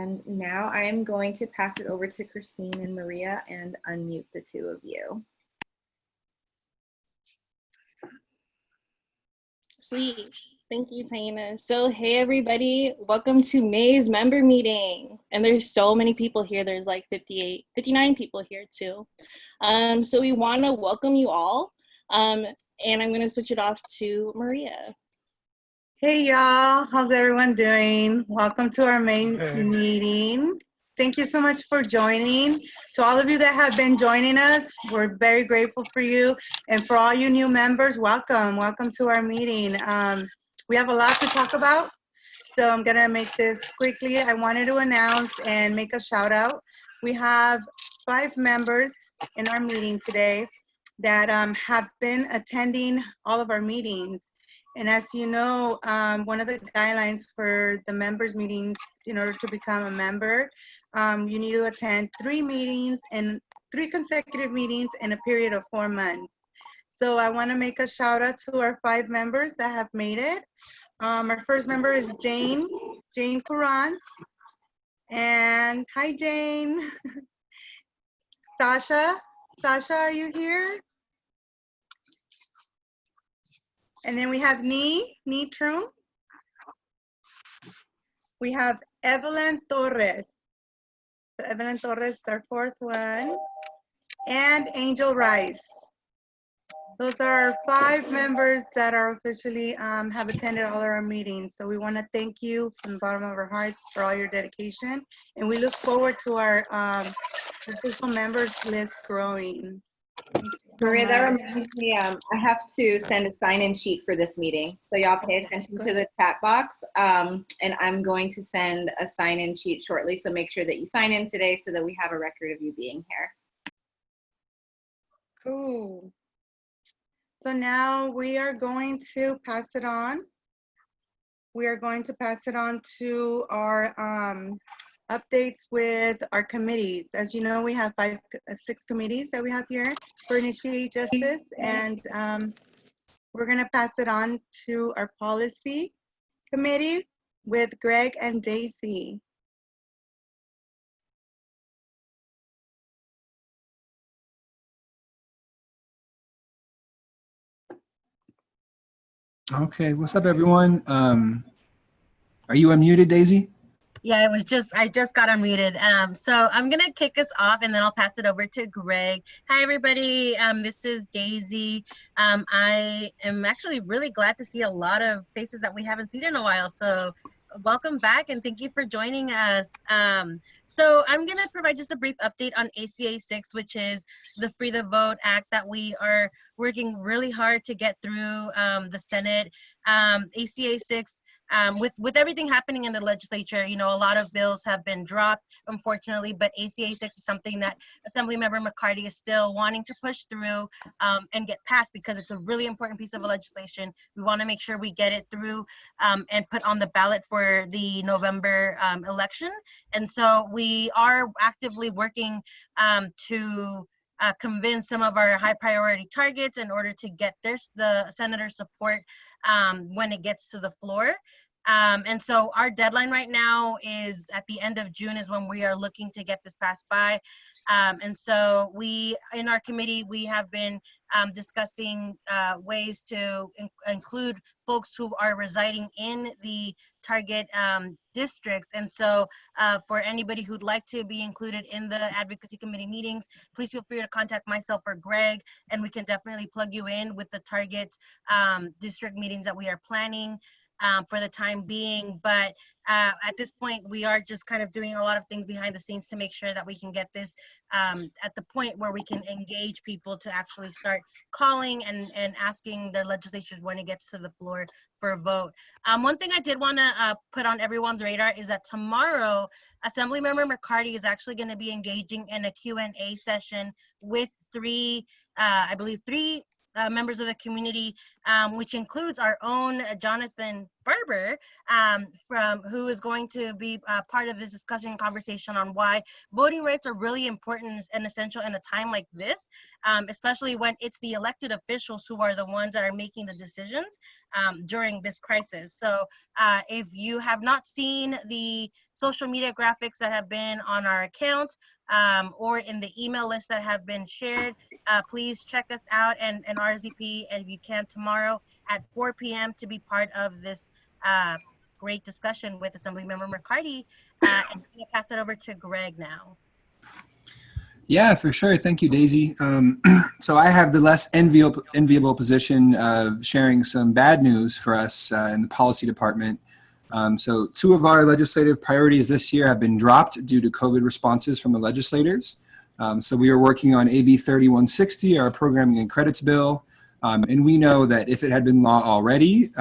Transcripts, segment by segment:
And now I am going to pass it over to Christine and Maria and unmute the two of you. Sweet. Thank you, Taina. So, hey, everybody. Welcome to May's member meeting. And there's so many people here. There's like 59 people here, too. So we want to welcome you all. And I'm going to switch it off to Maria. Hey, y'all. How's everyone doing? Welcome to our main meeting. Thank you so much for joining. To all of you that have been joining us, we're very grateful for you. And for all you new members, welcome. Welcome to our meeting. We have a lot to talk about, so I'm gonna make this quickly. I wanted to announce and make a shout out. We have 5 members in our meeting today that have been attending all of our meetings. And as you know, one of the guidelines for the members meetings, in order to become a member, you need to attend 3 meetings and 3 consecutive meetings in a period of 4 months. So I want to make a shout out to our 5 members that have made it. Our first member is Jane Courant. And hi, Jane. Sasha, are you here? And then we have Nee Trum. We have Evelyn Torres. So Evelyn Torres is our 4th one. And Angel Rice. Those are our 5 members that are officially have attended all of our meetings. So we want to thank you from the bottom of our hearts for all your dedication. And we look forward to our official members list growing. Maria, that reminds me, I have to send a sign-in sheet for this meeting. So y'all pay attention to the chat box. And I'm going to send a sign-in sheet shortly. So make sure that you sign in today so that we have a record of you being here. Cool. So now we are going to pass it on. We are going to pass it on to our updates with our committees. As you know, we have 6 committees that we have here for Initiate Justice, and we're going to pass it on to our policy committee with Greg and Daisy. Okay, what's up, everyone? Are you unmuted, Daisy? Yeah, I just got unmuted. So I'm gonna kick us off and then I'll pass it over to Greg. Hi, everybody. This is Daisy. I am actually really glad to see a lot of faces that we haven't seen in a while. So welcome back and thank you for joining us. So I'm gonna provide just a brief update on Aca 6, which is the Free the Vote Act that we are working really hard to get through the Senate. Aca 6, with everything happening in the legislature, you know, a lot of bills have been dropped, unfortunately, but Aca 6 is something that Assemblymember McCarty is still wanting to push through and get passed because it's a really important piece of legislation. We want to make sure we get it through and put on the ballot for the November election. And so we are actively working to convince some of our high priority targets in order to get the senator's support when it gets to the floor. And so our deadline right now is at the end of June is when we are looking to get this passed by. And so in our committee, we have been discussing ways to include folks who are residing in the target districts. And so for anybody who'd like to be included in the advocacy committee meetings, please feel free to contact myself or Greg, and we can definitely plug you in with the target district meetings that we are planning for the time being. But at this point, we are just kind of doing a lot of things behind the scenes to make sure that we can get this at the point where we can engage people to actually start calling and asking their legislatures when it gets to the floor for a vote. One thing I did want to put on everyone's radar is that tomorrow, Assemblymember McCarty is actually going to be engaging in a Q&A session with I believe three members of the community which includes our own Jonathan Berber, who is going to be part of this discussion and conversation on why voting rights are really important and essential in a time like this, especially when it's the elected officials who are the ones that are making the decisions during this crisis. So if you have not seen the social media graphics that have been on our account or in the email list that have been shared, please check us out and RSVP, and if you can, tomorrow at 4 p.m. to be part of this great discussion with Assemblymember McCarty. And I'm going to pass it over to Greg now. Yeah, for sure. Thank you, Daisy. So I have the less enviable position of sharing some bad news for us in the policy department. So 2 of our legislative priorities this year have been dropped due to COVID responses from the legislators. So we are working on AB 3160, our programming and credits bill. And we know that if it had been law already,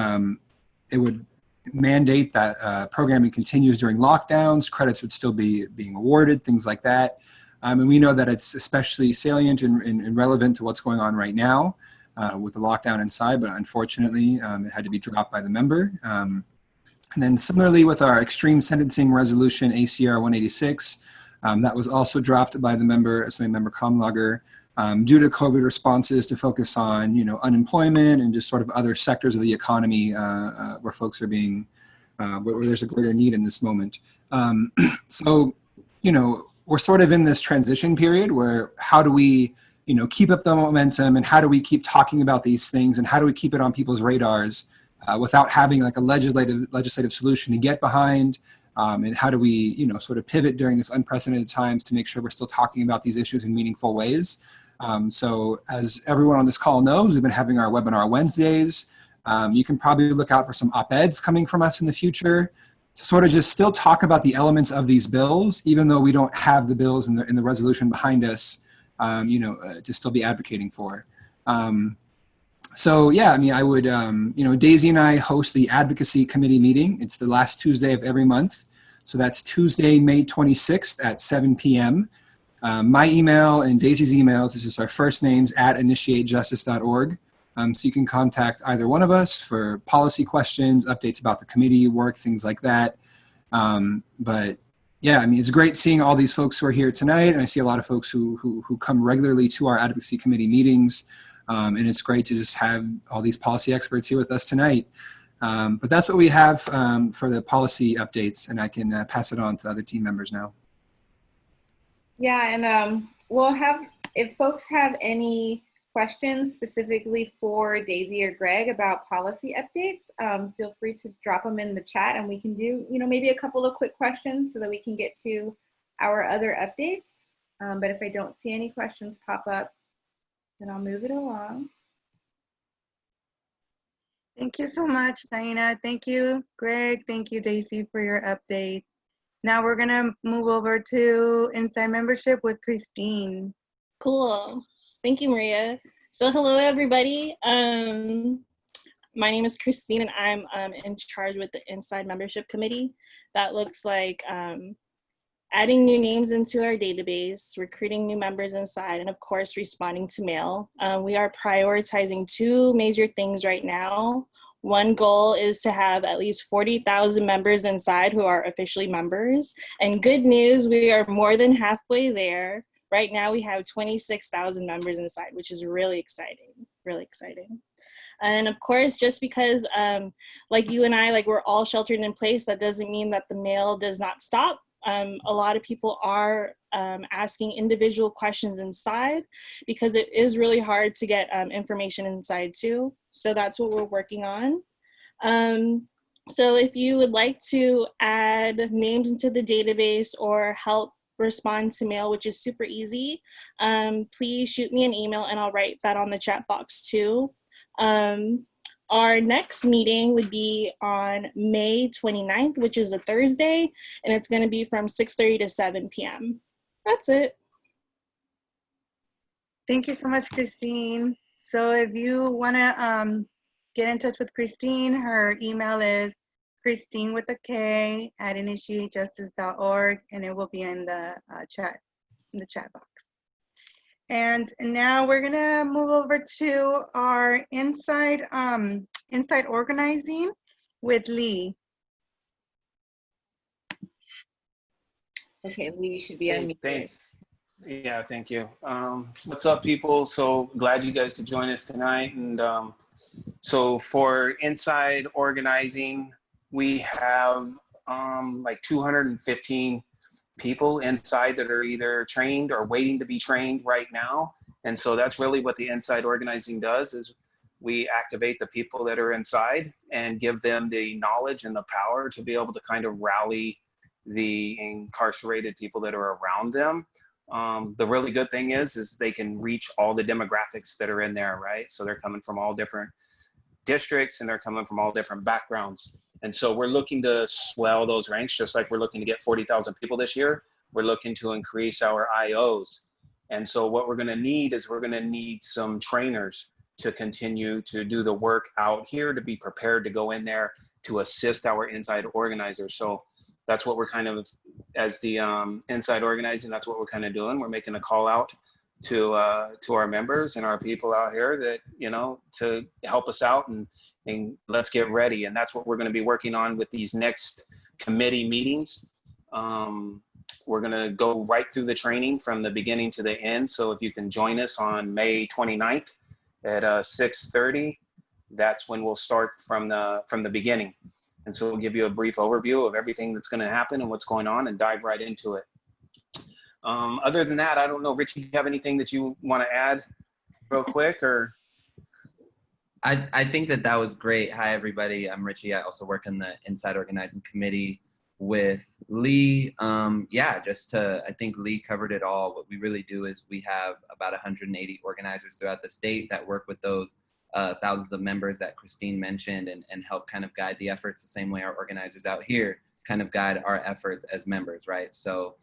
it would mandate that programming continues during lockdowns, credits would still be being awarded, things like that. And we know that it's especially salient and relevant to what's going on right now with the lockdown inside, but unfortunately it had to be dropped by the member. And then similarly with our extreme sentencing resolution, ACR 186, that was also dropped by the member, Assemblymember Kamlager, due to COVID responses to focus on, unemployment and just sort of other sectors of the economy where folks are being, where there's a greater need in this moment. So, we're sort of in this transition period where how do we, keep up the momentum, and how do we keep talking about these things, and how do we keep it on people's radars without having like a legislative solution to get behind, and how do we, sort of pivot during this unprecedented times to make sure we're still talking about these issues in meaningful ways. So as everyone on this call knows, we've been having our webinar Wednesdays. You can probably look out for some op-eds coming from us in the future to sort of just still talk about the elements of these bills, even though we don't have the bills in the resolution behind us, to still be advocating for. So yeah, I would, Daisy and I host the Advocacy Committee meeting. It's the last Tuesday of every month. So that's Tuesday, May 26th at 7 p.m. My email and Daisy's emails is just our first names at initiatejustice.org. So you can contact either one of us for policy questions, updates about the committee work, things like that. But yeah, it's great seeing all these folks who are here tonight. And I see a lot of folks who come regularly to our Advocacy Committee meetings. And it's great to just have all these policy experts here with us tonight. But that's what we have for the policy updates, and I can pass it on to other team members now. Yeah, and we'll have, if folks have any questions specifically for Daisy or Greg about policy updates, feel free to drop them in the chat, and we can do, maybe a couple of quick questions so that we can get to our other updates. But if I don't see any questions pop up, then I'll move it along. Thank you so much, Taina. Thank you, Greg. Thank you, Daisy, for your update. Now we're gonna move over to Inside Membership with Christine. Cool. Thank you, Maria. So hello, everybody. My name is Christine, and I'm in charge with the Inside Membership Committee. That looks like adding new names into our database, recruiting new members inside, and of course, responding to mail. We are prioritizing 2 major things right now. One goal is to have at least 40,000 members inside who are officially members. And good news, we are more than halfway there. Right now, we have 26,000 members inside, which is really exciting, really exciting. And of course, just because like you and I, we're all sheltered in place, that doesn't mean that the mail does not stop. A lot of people are asking individual questions inside because it is really hard to get information inside too. So that's what we're working on. So if you would like to add names into the database or help respond to mail, which is super easy, please shoot me an email and I'll write that on the chat box too. Our next meeting would be on May 29th, which is a Thursday, and it's going to be from 6:30 to 7 p.m. That's it. Thank you so much, Christine. So if you want to get in touch with Christine, her email is Christine with a K at initiatejustice.org, and it will be in the chat box. And now we're gonna move over to our inside organizing with Lee. Okay, Lee, you should be Hey, unmuted. thanks. Yeah, thank you. What's up, people? So glad you guys could join us tonight. And so for inside organizing, we have like 215 people inside that are either trained or waiting to be trained right now. And so that's really what the inside organizing does, is we activate the people that are inside and give them the knowledge and the power to be able to kind of rally the incarcerated people that are around them. The really good thing is they can reach all the demographics that are in there, right? So they're coming from all different districts and they're coming from all different backgrounds. And so we're looking to swell those ranks, just like we're looking to get 40,000 people this year. We're looking to increase our IOs. And so what we're gonna need is we're gonna need some trainers to continue to do the work out here, to be prepared to go in there to assist our inside organizers. So that's what we're kind of, as the inside organizing, that's what we're kind of doing. We're making a call out to our members and our people out here that, you know, to help us out and let's get ready. And that's what we're going to be working on with these next committee meetings. We're going to go right through the training from the beginning to the end. So if you can join us on May 29th at 6:30, that's when we'll start from the beginning. And so we'll give you a brief overview of everything that's going to happen and what's going on and dive right into it. Other than that, I don't know, Richie, do you have anything that you want to add real quick or? I think that was great. Hi, everybody. I'm Richie. I also work in the Inside Organizing Committee with Lee. I think Lee covered it all. What we really do is we have about 180 organizers throughout the state that work with those thousands of members that Christine mentioned and help kind of guide the efforts the same way our organizers out here kind of guide our efforts as members, right? So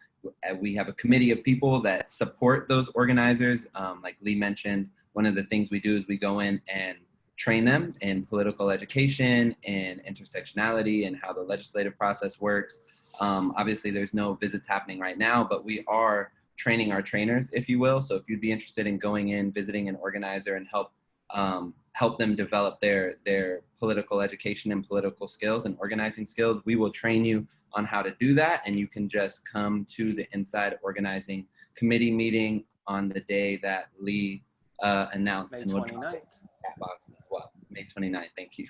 we have a committee of people that support those organizers. Like Lee mentioned, one of the things we do is we go in and train them in political education and intersectionality and how the legislative process works. Obviously, there's no visits happening right now, but we are training our trainers, if you will. So if you'd be interested in going in, visiting an organizer and help them develop their political education and political skills and organizing skills, we will train you on how to do that. And you can just come to the Inside Organizing Committee meeting on the day that Lee announced. May and we'll 29th. Chat box as well. May 29th. Thank you.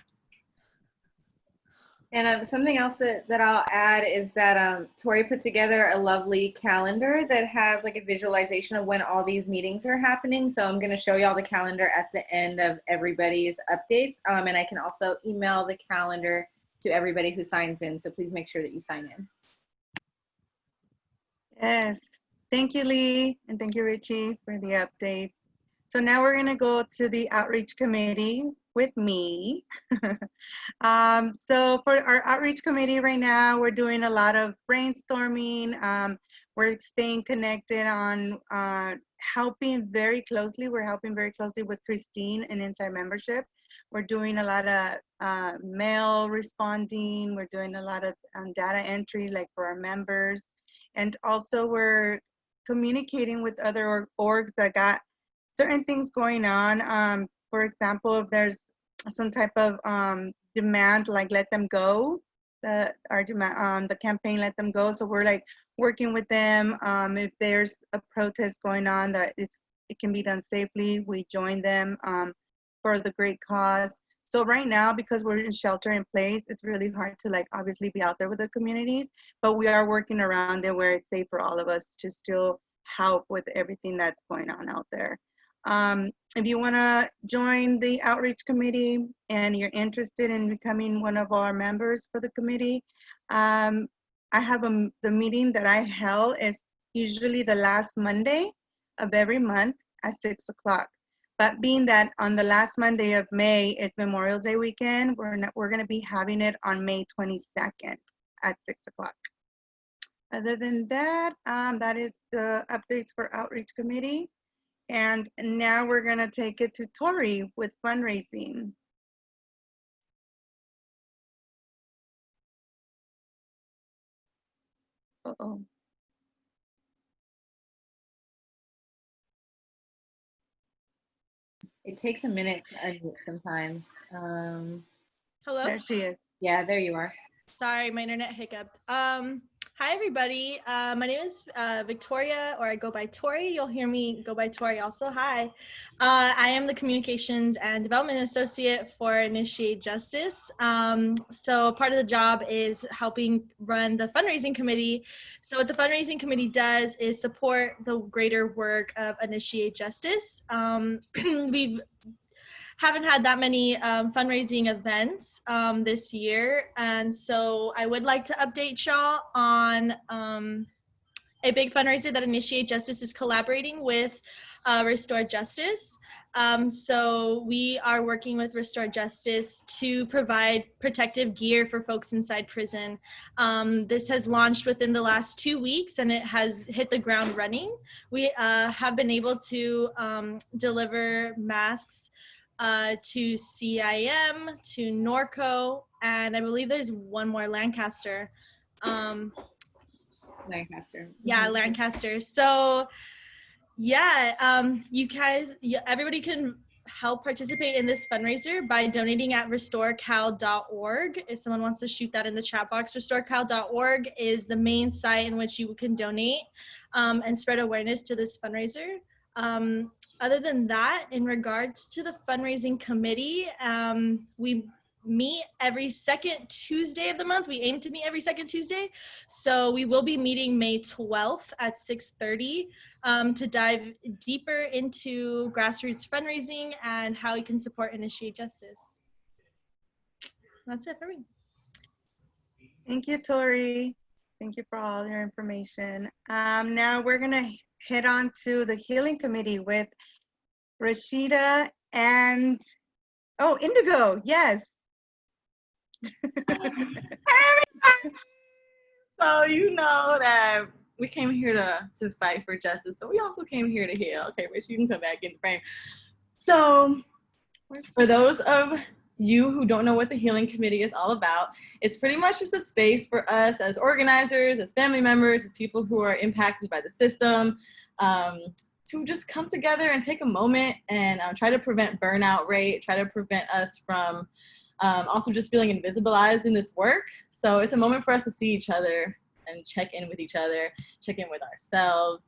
And something else that I'll add is that Tori put together a lovely calendar that has like a visualization of when all these meetings are happening. So I'm going to show you all the calendar at the end of everybody's updates. And I can also email the calendar to everybody who signs in. So please make sure that you sign in. Yes, thank you, Lee, and thank you, Richie, for the update. So now we're gonna go to the outreach committee with me. So for our outreach committee right now, we're doing a lot of brainstorming. We're staying connected on helping very closely. We're helping very closely with Christine and Inside Membership. We're doing a lot of mail responding. We're doing a lot of data entry, like for our members. And also we're communicating with other orgs that got certain things going on. For example, if there's some type of demand, like let them go, our demand, the campaign let them go. So we're like working with them. If there's a protest going on that it can be done safely, we join them for the great cause. So right now, because we're in shelter in place, it's really hard to like obviously be out there with the communities, but we are working around it where it's safe for all of us to still help with everything that's going on out there. If you want to join the outreach committee and you're interested in becoming one of our members for the committee, I have the meeting that I held is usually the last Monday of every month at 6 o'clock. But being that on the last Monday of May, it's Memorial Day weekend, we're going to be having it on May 22nd at 6 o'clock. Other than that, that is the updates for outreach committee. And now we're going to take it to Tori with fundraising. Uh-oh. It takes a minute to unmute sometimes. Hello? There she is. Yeah, there you are. Sorry, my internet hiccuped. Hi, everybody. My name is Victoria, or I go by Tori. You'll hear me go by Tori also. Hi. I am the Communications and Development Associate for Initiate Justice. So part of the job is helping run the fundraising committee. So what the fundraising committee does is support the greater work of Initiate Justice. We've haven't had that many fundraising events this year. And so I would like to update y'all on a big fundraiser that Initiate Justice is collaborating with Restore Justice. So we are working with Restore Justice to provide protective gear for folks inside prison. This has launched within the last 2 weeks and it has hit the ground running. We have been able to deliver masks to CIM, to Norco, and I believe there's one more, Lancaster. Lancaster. Yeah, Lancaster. So yeah, you guys, everybody can help participate in this fundraiser by donating at restorecal.org. If someone wants to shoot that in the chat box, restorecal.org is the main site in which you can donate and spread awareness to this fundraiser. Other than that, in regards to the fundraising committee, we meet every second Tuesday of the month. We aim to meet every second Tuesday. So we will be meeting May 12th at 6:30 to dive deeper into grassroots fundraising and how you can support Initiate Justice. That's it for me. Thank you, Tori. Thank you for all your information. Now we're gonna head on to the healing committee with Rashida and, oh, Indigo, yes. So you know that we came here to fight for justice, but we also came here to heal. Okay, Rich, you can come back in the frame. So for those of you who don't know what the healing committee is all about, it's pretty much just a space for us as organizers, as family members, as people who are impacted by the system, to just come together and take a moment and try to prevent burnout rate, try to prevent us from also just feeling invisibilized in this work. So it's a moment for us to see each other and check in with each other, check in with ourselves.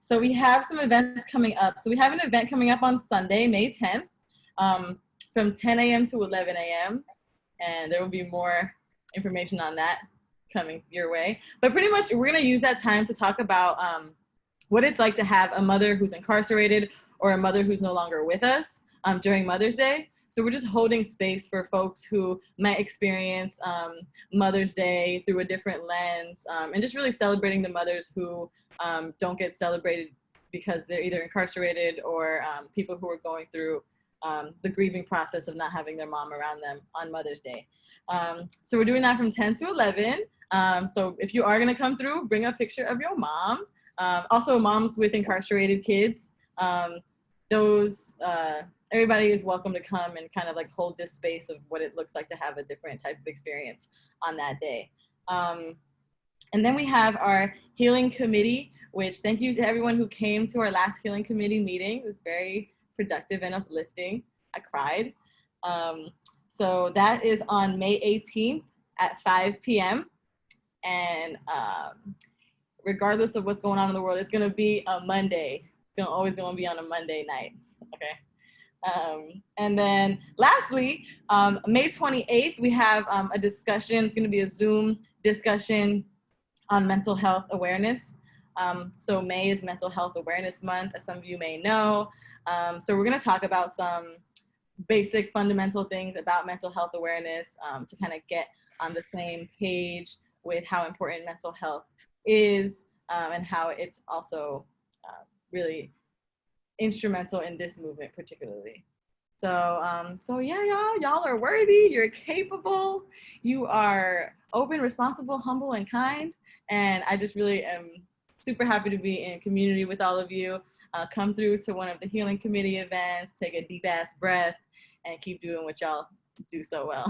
So we have some events coming up. So we have an event coming up on Sunday, May 10th, from 10 a.m. to 11 a.m. And there will be more information on that coming your way. But pretty much we're gonna use that time to talk about what it's like to have a mother who's incarcerated or a mother who's no longer with us during Mother's Day. So we're just holding space for folks who might experience Mother's Day through a different lens, and just really celebrating the mothers who don't get celebrated because they're either incarcerated or people who are going through the grieving process of not having their mom around them on Mother's Day. So we're doing that from 10 to 11. So if you are gonna come through, bring a picture of your mom. Also moms with incarcerated kids. Everybody is welcome to come and kind of like hold this space of what it looks like to have a different type of experience on that day. And then we have our healing committee, which thank you to everyone who came to our last healing committee meeting. It was very productive and uplifting. I cried. So that is on May 18th at 5 p.m. And regardless of what's going on in the world, it's gonna be a Monday. It's always gonna be on a Monday night, okay? And then lastly, May 28th, we have a discussion. It's gonna be a Zoom discussion on mental health awareness. So May is Mental Health Awareness Month, as some of you may know. So we're gonna talk about some basic fundamental things about mental health awareness to kind of get on the same page with how important mental health is and how it's also really instrumental in this movement particularly. So, so yeah, y'all are worthy, you're capable, you are open, responsible, humble, and kind. And I just really am super happy to be in community with all of you. Come through to one of the healing committee events, take a deep ass breath, and keep doing what y'all do so well.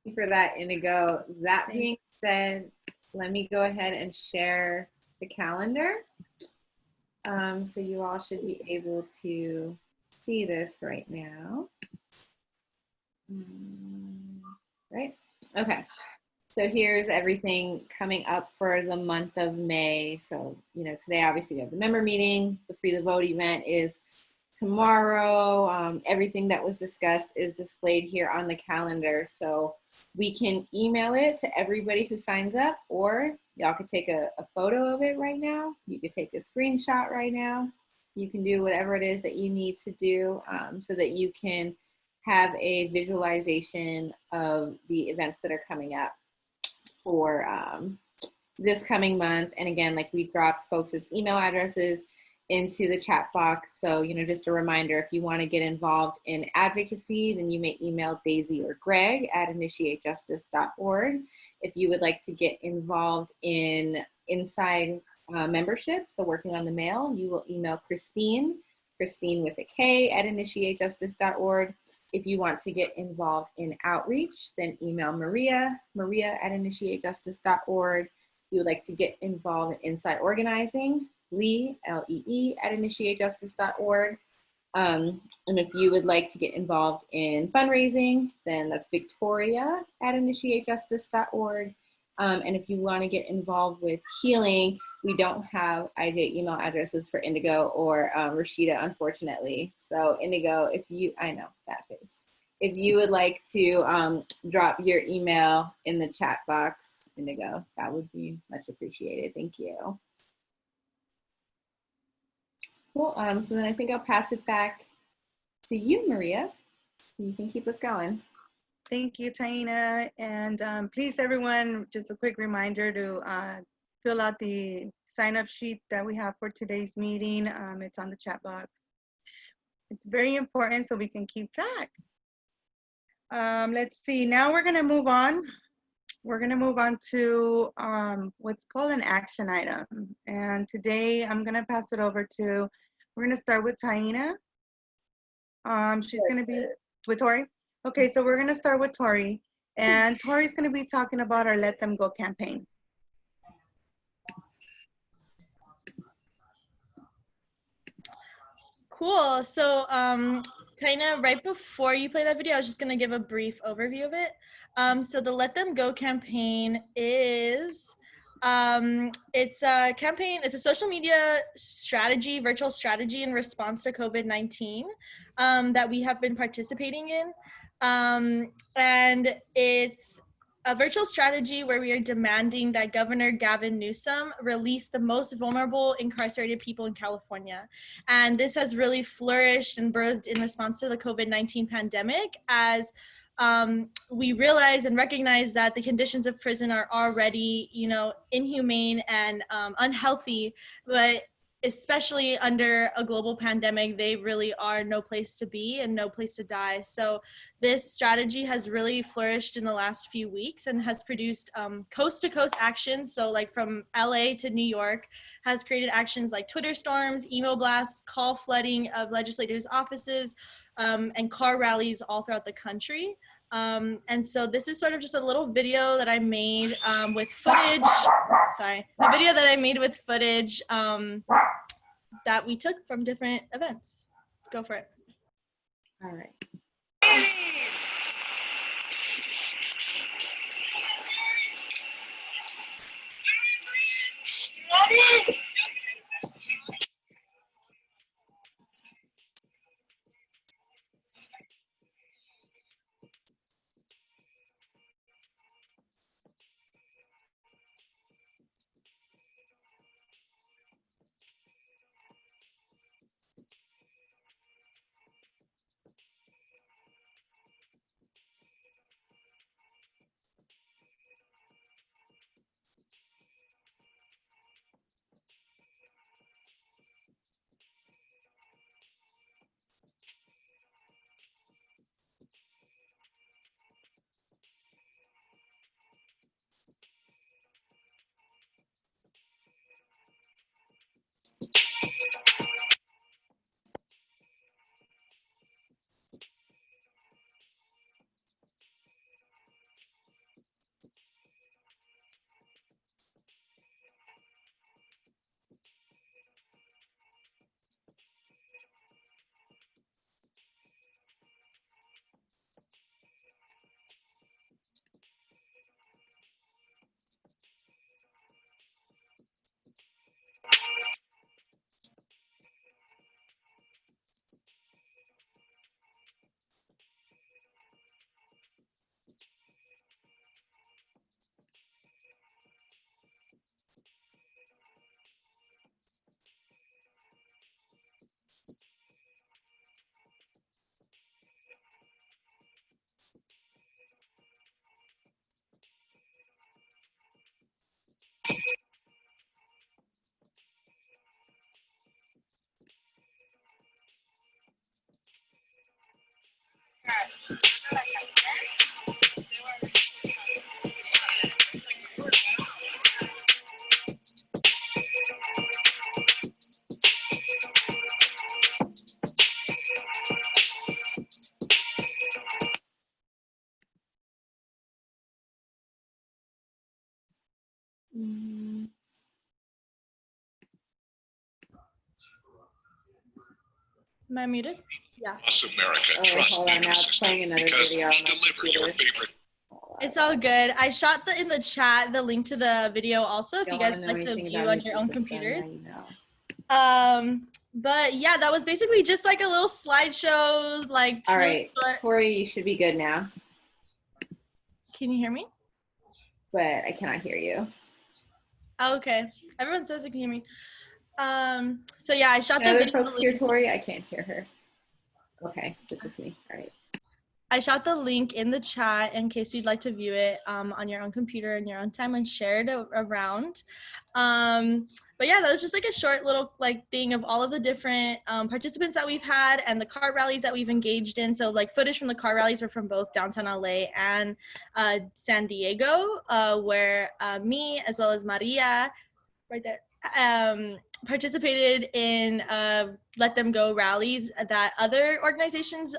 Thank you for that, Indigo. That being said, let me go ahead and share the calendar. So you all should be able to see this right now. Right? Okay. So here's everything coming up for the month of May. So, you know, today obviously we have the member meeting. The Free the Vote event is tomorrow. Everything that was discussed is displayed here on the calendar. So we can email it to everybody who signs up, or y'all could take a photo of it right now. You could take a screenshot right now. You can do whatever it is that you need to do so that you can have a visualization of the events that are coming up for this coming month. And again, like we dropped folks' email addresses into the chat box. So, you know, just a reminder, if you want to get involved in advocacy, then you may email Daisy or Greg at initiatejustice.org. If you would like to get involved in inside membership, so working on the mail, you will email Christine with a K at initiatejustice.org. If you want to get involved in outreach, then email Maria at initiatejustice.org. If you would like to get involved in inside organizing, Lee, Lee, at initiatejustice.org. And if you would like to get involved in fundraising, then that's Victoria at initiatejustice.org. And if you want to get involved with healing, we don't have IJ email addresses for Indigo or Rashida, unfortunately. So Indigo, I know that face. If you would like to drop your email in the chat box, Indigo, that would be much appreciated. Thank you. Cool. So then I think I'll pass it back to you, Maria. You can keep us going. Thank you, Taina. And please, everyone, just a quick reminder to fill out the sign-up sheet that we have for today's meeting. It's on the chat box. It's very important so we can keep track. Let's see. Now we're going to move on. We're going to move on to what's called an action item. And today I'm going to pass it over to, we're going to start with Taina. She's going to be with Tori. Okay, so we're going to start with Tori. And Tori's going to be talking about our Let Them Go campaign. Cool. So, Taina, right before you play that video, I was just going to give a brief overview of it. So the Let Them Go campaign is, it's a campaign, it's a social media strategy, virtual strategy in response to COVID-19 that we have been participating in. And it's a virtual strategy where we are demanding that Governor Gavin Newsom release the most vulnerable incarcerated people in California. And this has really flourished and birthed in response to the COVID-19 pandemic as we realize and recognize that the conditions of prison are already, you know, inhumane and unhealthy, but especially under a global pandemic, they really are no place to be and no place to die. So this strategy has really flourished in the last few weeks and has produced coast-to-coast actions. So like from LA to New York, has created actions like Twitter storms, email blasts, call flooding of legislators' offices, and car rallies all throughout the country. And so this is sort of just a little video that I made with footage, the video that I made with footage that we took from different events. Go for it. All right. Mm. Am I muted? Yeah. Across America, Oh, trust hold on, legal now it's system playing another because video we on my deliver your computer. favorite. It's all good. I shot in the chat the link to the video also if you Don't guys want to would know like to anything view about on your own Nutrisystem, now computers. you know. But yeah, that was basically just like a little slideshow, like All really right, short. Tori, you should be good now, Can you hear me? but I cannot hear you. Oh, okay. Everyone says they can hear me. So yeah, I shot Can the other video folks hear Tori? I can't hear her. Okay, it's just me. All right. I shot the link in the chat in case you'd like to view it on your own computer in your own time and share it around. But yeah, that was just like a short little like thing of all of the different participants that we've had and the car rallies that we've engaged in. So like footage from the car rallies were from both downtown LA and San Diego, where me as well as Maria, right there, participated in Let Them Go rallies that other organizations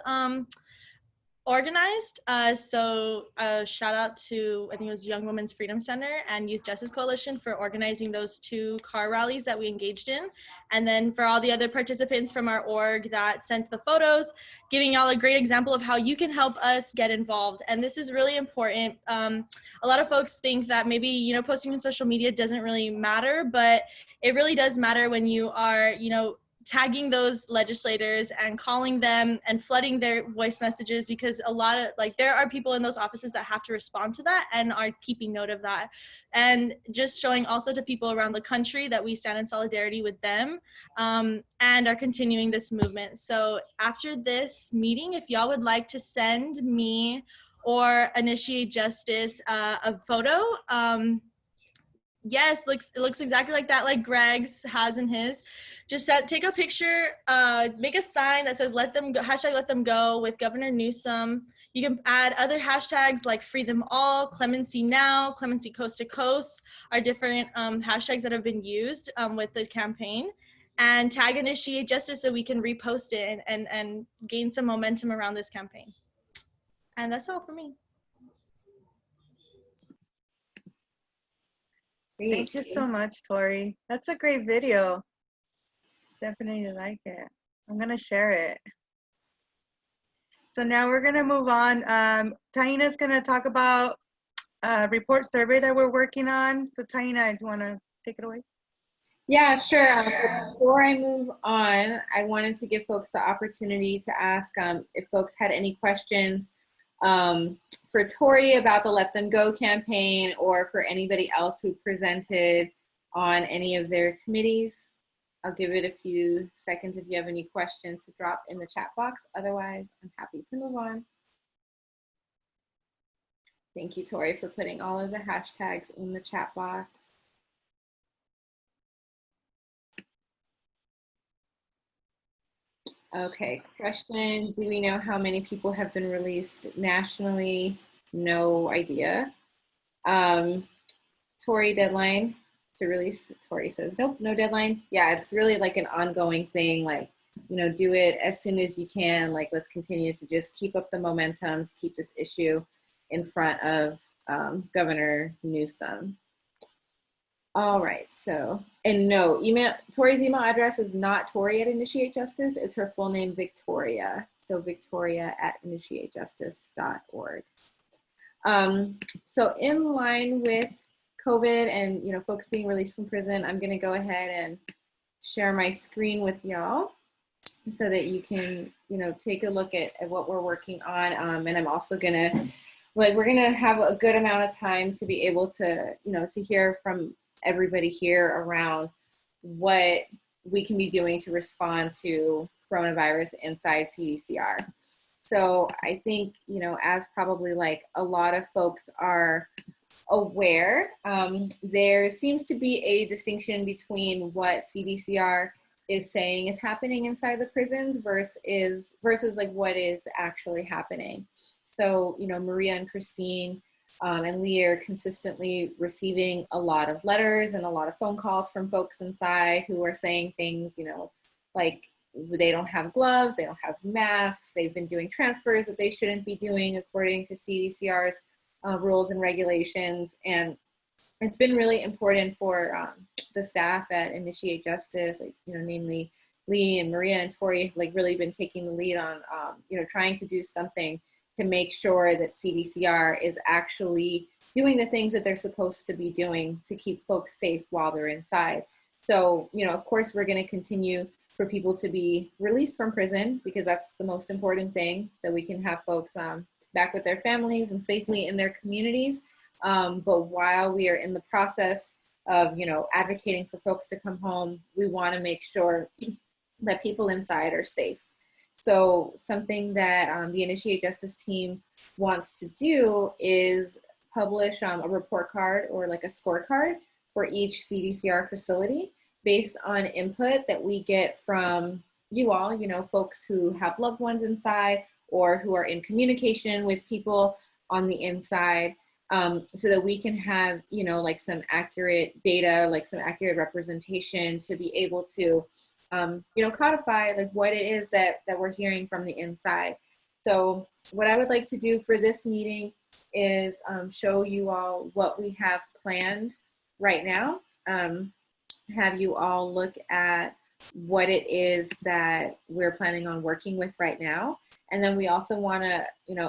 organized. So shout out to, I think it was Young Women's Freedom Center and Youth Justice Coalition for organizing those 2 car rallies that we engaged in. And then for all the other participants from our org that sent the photos, giving y'all a great example of how you can help us get involved. And this is really important. A lot of folks think that maybe, you know, posting on social media doesn't really matter, but it really does matter when you are, you know, tagging those legislators and calling them and flooding their voice messages, because a lot of like there are people in those offices that have to respond to that and are keeping note of that, and just showing also to people around the country that we stand in solidarity with them and are continuing this movement. So after this meeting, if y'all would like to send me or Initiate Justice a photo, yes, it looks exactly like that, like Greg's has in his. Just take a picture, make a sign that says "Let Them Go," hashtag Let Them Go with Governor Newsom. You can add other hashtags like Free Them All, Clemency Now, Clemency Coast to Coast are different hashtags that have been used with the campaign. And tag Initiate Justice so we can repost it and gain some momentum around this campaign. And that's all for me. Thank you so much, Tori. That's a great video. Definitely like it. I'm gonna share it. So now we're gonna move on. Taina's gonna talk about a report survey that we're working on. So Taina, do you wanna take it away? Yeah, sure. Before I move on, I wanted to give folks the opportunity to ask if folks had any questions for Tori about the Let Them Go campaign, or for anybody else who presented on any of their committees. I'll give it a few seconds if you have any questions to drop in the chat box. Otherwise, I'm happy to move on. Thank you, Tori, for putting all of the hashtags in the chat box. Okay, question, do we know how many people have been released nationally? No idea. Tori, deadline to release? Tori says, nope, no deadline. Yeah, it's really like an ongoing thing, like, you know, do it as soon as you can. Like, let's continue to just keep up the momentum to keep this issue in front of Governor Newsom. All right, so, and no, Tori's email address is not Tori at Initiate Justice, it's her full name, Victoria. So victoria@initiatejustice.org. So in line with COVID and, you know, folks being released from prison, I'm gonna go ahead and share my screen with y'all so that you can, you know, take a look at what we're working on. And I'm also gonna, like, we're gonna have a good amount of time to be able to, you know, to hear from everybody here around what we can be doing to respond to coronavirus inside CDCR. So I think, you know, as probably like a lot of folks are aware, there seems to be a distinction between what CDCR is saying is happening inside the prisons versus like what is actually happening. So, you know, Maria and Christine and Lee are consistently receiving a lot of letters and a lot of phone calls from folks inside who are saying things, you know, like they don't have gloves, they don't have masks, they've been doing transfers that they shouldn't be doing according to CDCR's rules and regulations. And it's been really important for the staff at Initiate Justice, like, namely Lee and Maria and Tori, like really been taking the lead on, trying to do something to make sure that CDCR is actually doing the things that they're supposed to be doing to keep folks safe while they're inside. So, of course, we're going to continue for people to be released from prison, because that's the most important thing, that we can have folks back with their families and safely in their communities. But while we are in the process of, advocating for folks to come home, we want to make sure that people inside are safe. So something that the Initiate Justice team wants to do is publish a report card, or like a scorecard, for each CDCR facility based on input that we get from you all, folks who have loved ones inside or who are in communication with people on the inside, so that we can have, like some accurate data, like some accurate representation to be able to, codify like what it is that we're hearing from the inside. So what I would like to do for this meeting is show you all what we have planned right now. Have you all look at what it is that we're planning on working with right now. And then we also want to,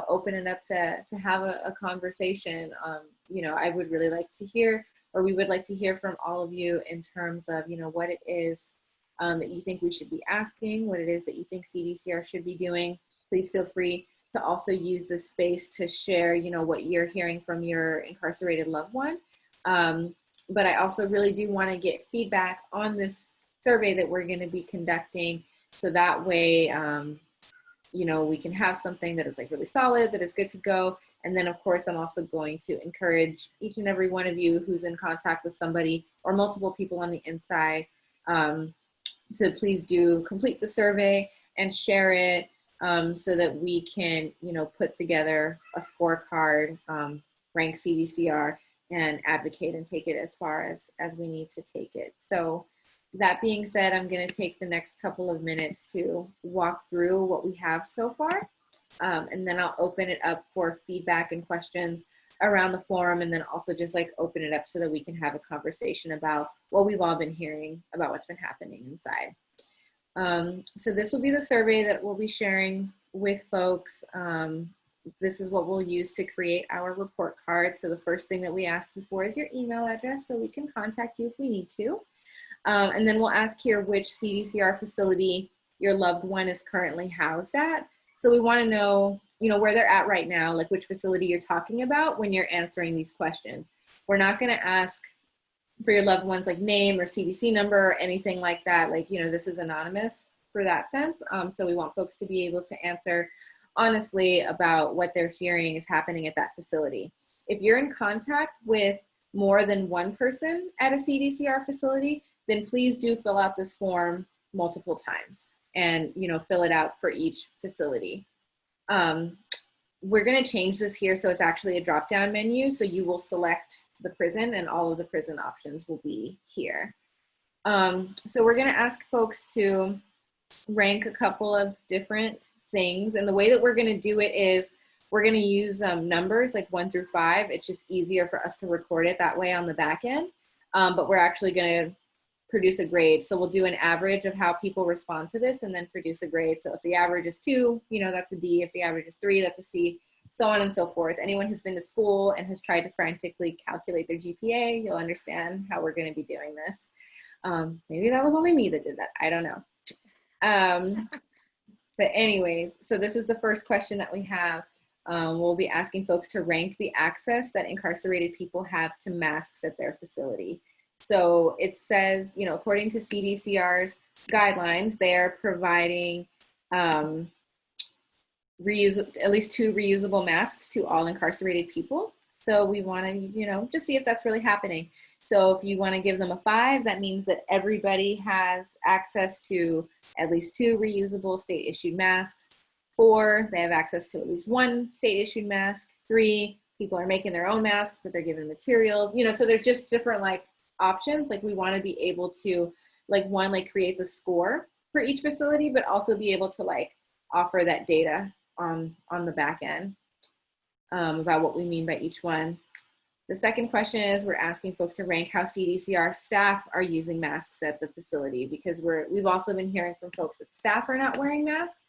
open it up to have a conversation. I would really like to hear, or we would like to hear from all of you in terms of, what it is that you think we should be asking, what it is that you think CDCR should be doing. Please feel free to also use this space to share, what you're hearing from your incarcerated loved one. But I also really do want to get feedback on this survey that we're going to be conducting, so that way, we can have something that is like really solid, that is good to go. And then of course, I'm also going to encourage each and every one of you who's in contact with somebody or multiple people on the inside to please do complete the survey and share it, so that we can, put together a scorecard, rank CDCR, and advocate and take it as far as we need to take it. So that being said, I'm going to take the next couple of minutes to walk through what we have so far, and then I'll open it up for feedback and questions around the forum, and then also just like open it up so that we can have a conversation about what we've all been hearing about what's been happening inside. So this will be the survey that we'll be sharing with folks. This is what we'll use to create our report card. So the first thing that we ask you for is your email address, so we can contact you if we need to. And then we'll ask here which CDCR facility your loved one is currently housed at. So we want to know, where they're at right now, like which facility you're talking about when you're answering these questions. We're not going to ask for your loved one's like name or CDC number or anything like that. Like, this is anonymous for that sense. So we want folks to be able to answer honestly about what they're hearing is happening at that facility. If you're in contact with more than one person at a CDCR facility, then please do fill out this form multiple times and, fill it out for each facility. We're going to change this here so it's actually a drop-down menu. So you will select the prison and all of the prison options will be here. So we're going to ask folks to rank a couple of different things. And the way that we're going to do it is we're going to use numbers like 1 through 5. It's just easier for us to record it that way on the back end. But we're actually going to produce a grade. So we'll do an average of how people respond to this and then produce a grade. So if the average is 2, that's a D. If the average is 3, that's a C, so on and so forth. Anyone who's been to school and has tried to frantically calculate their GPA, you'll understand how we're going to be doing this. Maybe that was only me that did that. I don't know. But anyways, so this is the first question that we have. We'll be asking folks to rank the access that incarcerated people have to masks at their facility. So it says, according to CDCR's guidelines, they are providing at least 2 reusable masks to all incarcerated people. So we want to, just see if that's really happening. So if you want to give them a 5, that means that everybody has access to at least 2 reusable state-issued masks. 4, they have access to at least 1 state-issued mask. 3, people are making their own masks, but they're given materials. So there's just different options. Like we want to be able to create the score for each facility, but also be able to offer that data on the back end about what we mean by each one. The second question is we're asking folks to rank how CDCR staff are using masks at the facility, because we've also been hearing from folks that staff are not wearing masks.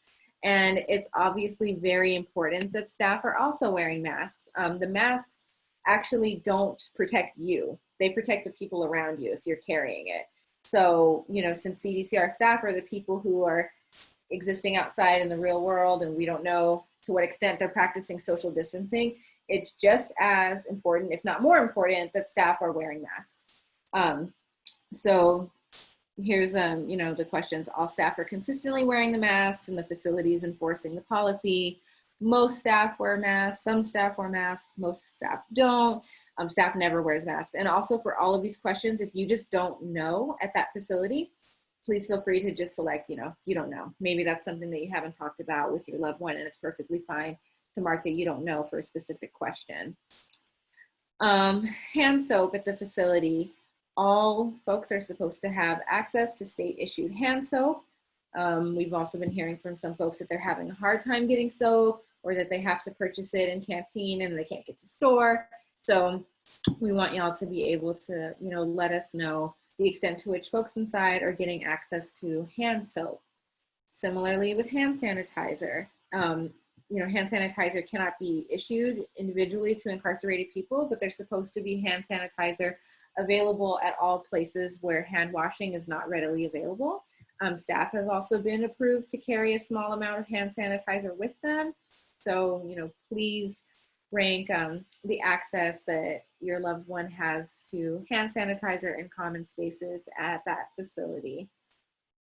And it's obviously very important that staff are also wearing masks. The masks actually don't protect you. They protect the people around you if you're carrying it. So, you know, since CDCR staff are the people who are existing outside in the real world, and we don't know to what extent they're practicing social distancing, it's just as important, if not more important, that staff are wearing masks. So here's, you know, the questions. All staff are consistently wearing the masks, and the facility is enforcing the policy. Most staff wear masks. Some staff wear masks. Most staff don't. Staff never wears masks. And also for all of these questions, if you just don't know at that facility, please feel free to just select, you know, you don't know. Maybe that's something that you haven't talked about with your loved one, and it's perfectly fine to mark that you don't know for a specific question. Hand soap at the facility. All folks are supposed to have access to state issued hand soap. We've also been hearing from some folks that they're having a hard time getting soap, or that they have to purchase it in canteen and they can't get to store. So we want y'all to be able to, you know, let us know the extent to which folks inside are getting access to hand soap. Similarly with hand sanitizer, you know, hand sanitizer cannot be issued individually to incarcerated people, but there's supposed to be hand sanitizer available at all places where hand washing is not readily available. Staff have also been approved to carry a small amount of hand sanitizer with them. So, you know, please rank the access that your loved one has to hand sanitizer in common spaces at that facility.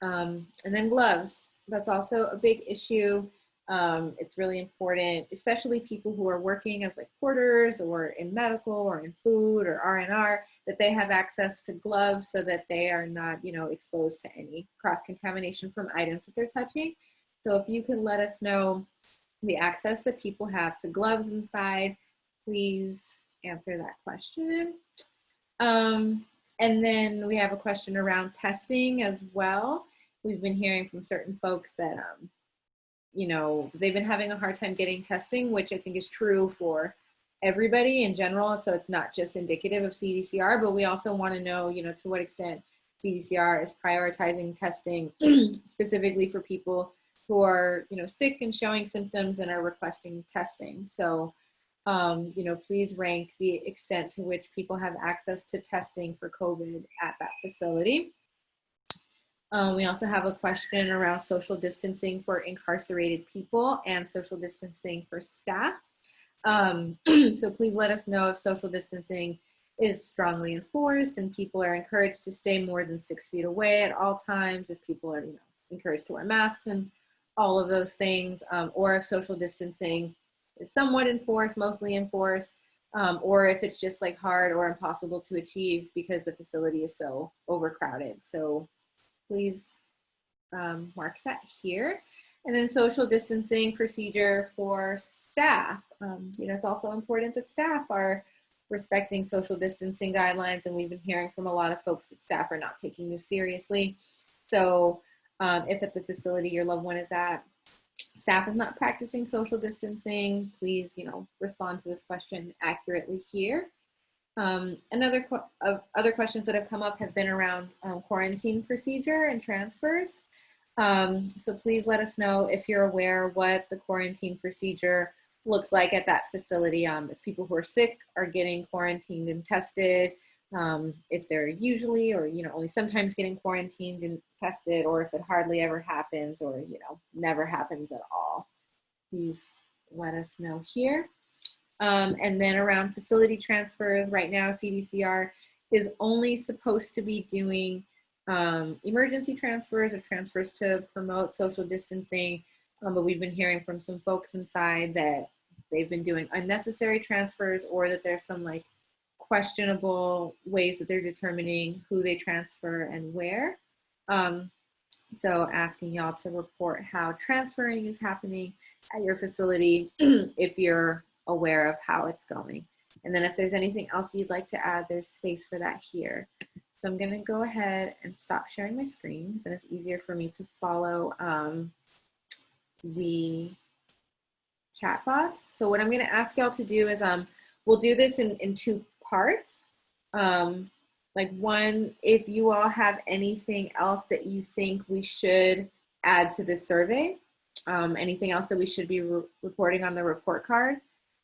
And then gloves, that's also a big issue. It's really important, especially people who are working as like porters or in medical or in food or R&R, that they have access to gloves so that they are not, you know, exposed to any cross-contamination from items that they're touching. So if you can let us know the access that people have to gloves inside, please answer that question. And then we have a question around testing as well. We've been hearing from certain folks that, you know, they've been having a hard time getting testing, which I think is true for everybody in general. So it's not just indicative of CDCR, but we also want to know, you know, to what extent CDCR is prioritizing testing specifically for people who are, you know, sick and showing symptoms and are requesting testing. So, you know, please rank the extent to which people have access to testing for COVID at that facility. We also have a question around social distancing for incarcerated people and social distancing for staff. So please let us know if social distancing is strongly enforced and people are encouraged to stay more than 6 feet away at all times, if people are, you know, encouraged to wear masks and all of those things, or if social distancing is somewhat enforced, mostly enforced, or if it's just like hard or impossible to achieve because the facility is so overcrowded. So please mark that here. And then social distancing procedure for staff. You know, it's also important that staff are respecting social distancing guidelines, and we've been hearing from a lot of folks that staff are not taking this seriously. So if at the facility your loved one is at, staff is not practicing social distancing, please, you know, respond to this question accurately here. Other questions that have come up have been around quarantine procedure and transfers. So please let us know if you're aware what the quarantine procedure looks like at that facility. If people who are sick are getting quarantined and tested, if they're usually or, you know, only sometimes getting quarantined and tested, or if it hardly ever happens or, you know, never happens at all. Please let us know here. And then around facility transfers, right now CDCR is only supposed to be doing emergency transfers or transfers to promote social distancing, but we've been hearing from some folks inside that they've been doing unnecessary transfers, or that there's some like questionable ways that they're determining who they transfer and where. So asking y'all to report how transferring is happening at your facility if you're aware of how it's going. And then if there's anything else you'd like to add, there's space for that here. So I'm gonna go ahead and stop sharing my screen, and it's easier for me to follow the chat box. So what I'm gonna ask y'all to do is, we'll do this in two parts. Like one, if you all have anything else that you think we should add to this survey, anything else that we should be reporting on the report card,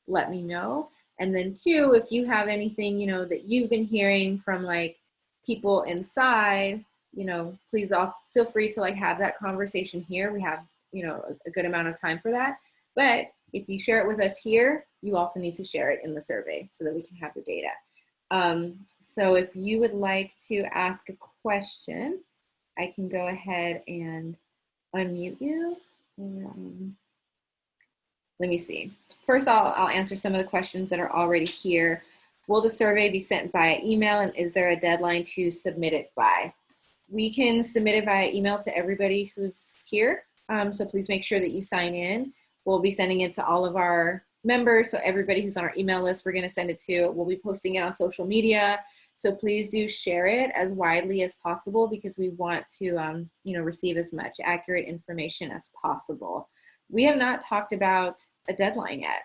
let me know. And then two, if you have anything, that you've been hearing from like people inside, please feel free to like have that conversation here. We have, a good amount of time for that. But if you share it with us here, you also need to share it in the survey so that we can have the data. So if you would like to ask a question, I can go ahead and unmute you. Let me see. First, I'll answer some of the questions that are already here. Will the survey be sent via email, and is there a deadline to submit it by? We can submit it via email to everybody who's here. So please make sure that you sign in. We'll be sending it to all of our members. So everybody who's on our email list, we're going to send it to. We'll be posting it on social media. So please do share it as widely as possible because we want to, receive as much accurate information as possible. We have not talked about a deadline yet.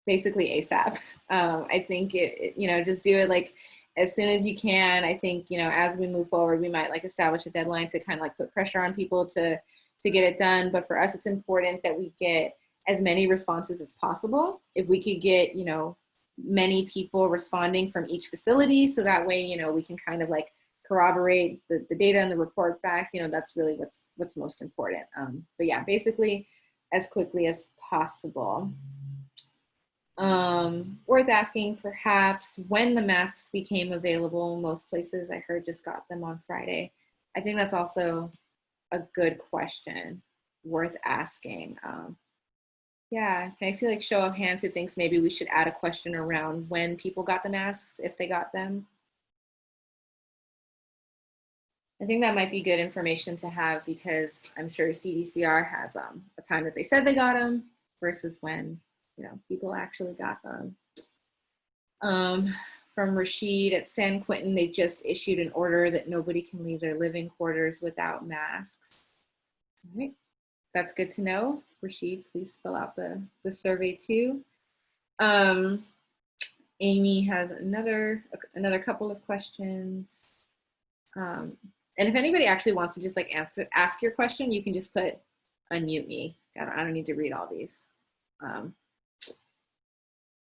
Basically ASAP. I think just do it like as soon as you can. I think, as we move forward, we might like establish a deadline to kind of like put pressure on people to get it done. But for us, it's important that we get as many responses as possible. If we could get, many people responding from each facility, so that way, we can kind of like corroborate the data and the report backs, that's really what's most important. But yeah, basically as quickly as possible. Worth asking perhaps when the masks became available. Most places I heard just got them on Friday. I think that's also a good question, worth asking. Yeah, can I see like show of hands who thinks maybe we should add a question around when people got the masks, if they got them? I think that might be good information to have because I'm sure CDCR has a time that they said they got them versus when, people actually got them. From Rashid at San Quentin, they just issued an order that nobody can leave their living quarters without masks. All right. That's good to know. Rashid, please fill out the survey too. Amy has another couple of questions. And if anybody actually wants to just like ask your question, you can just put unmute me. I don't need to read all these.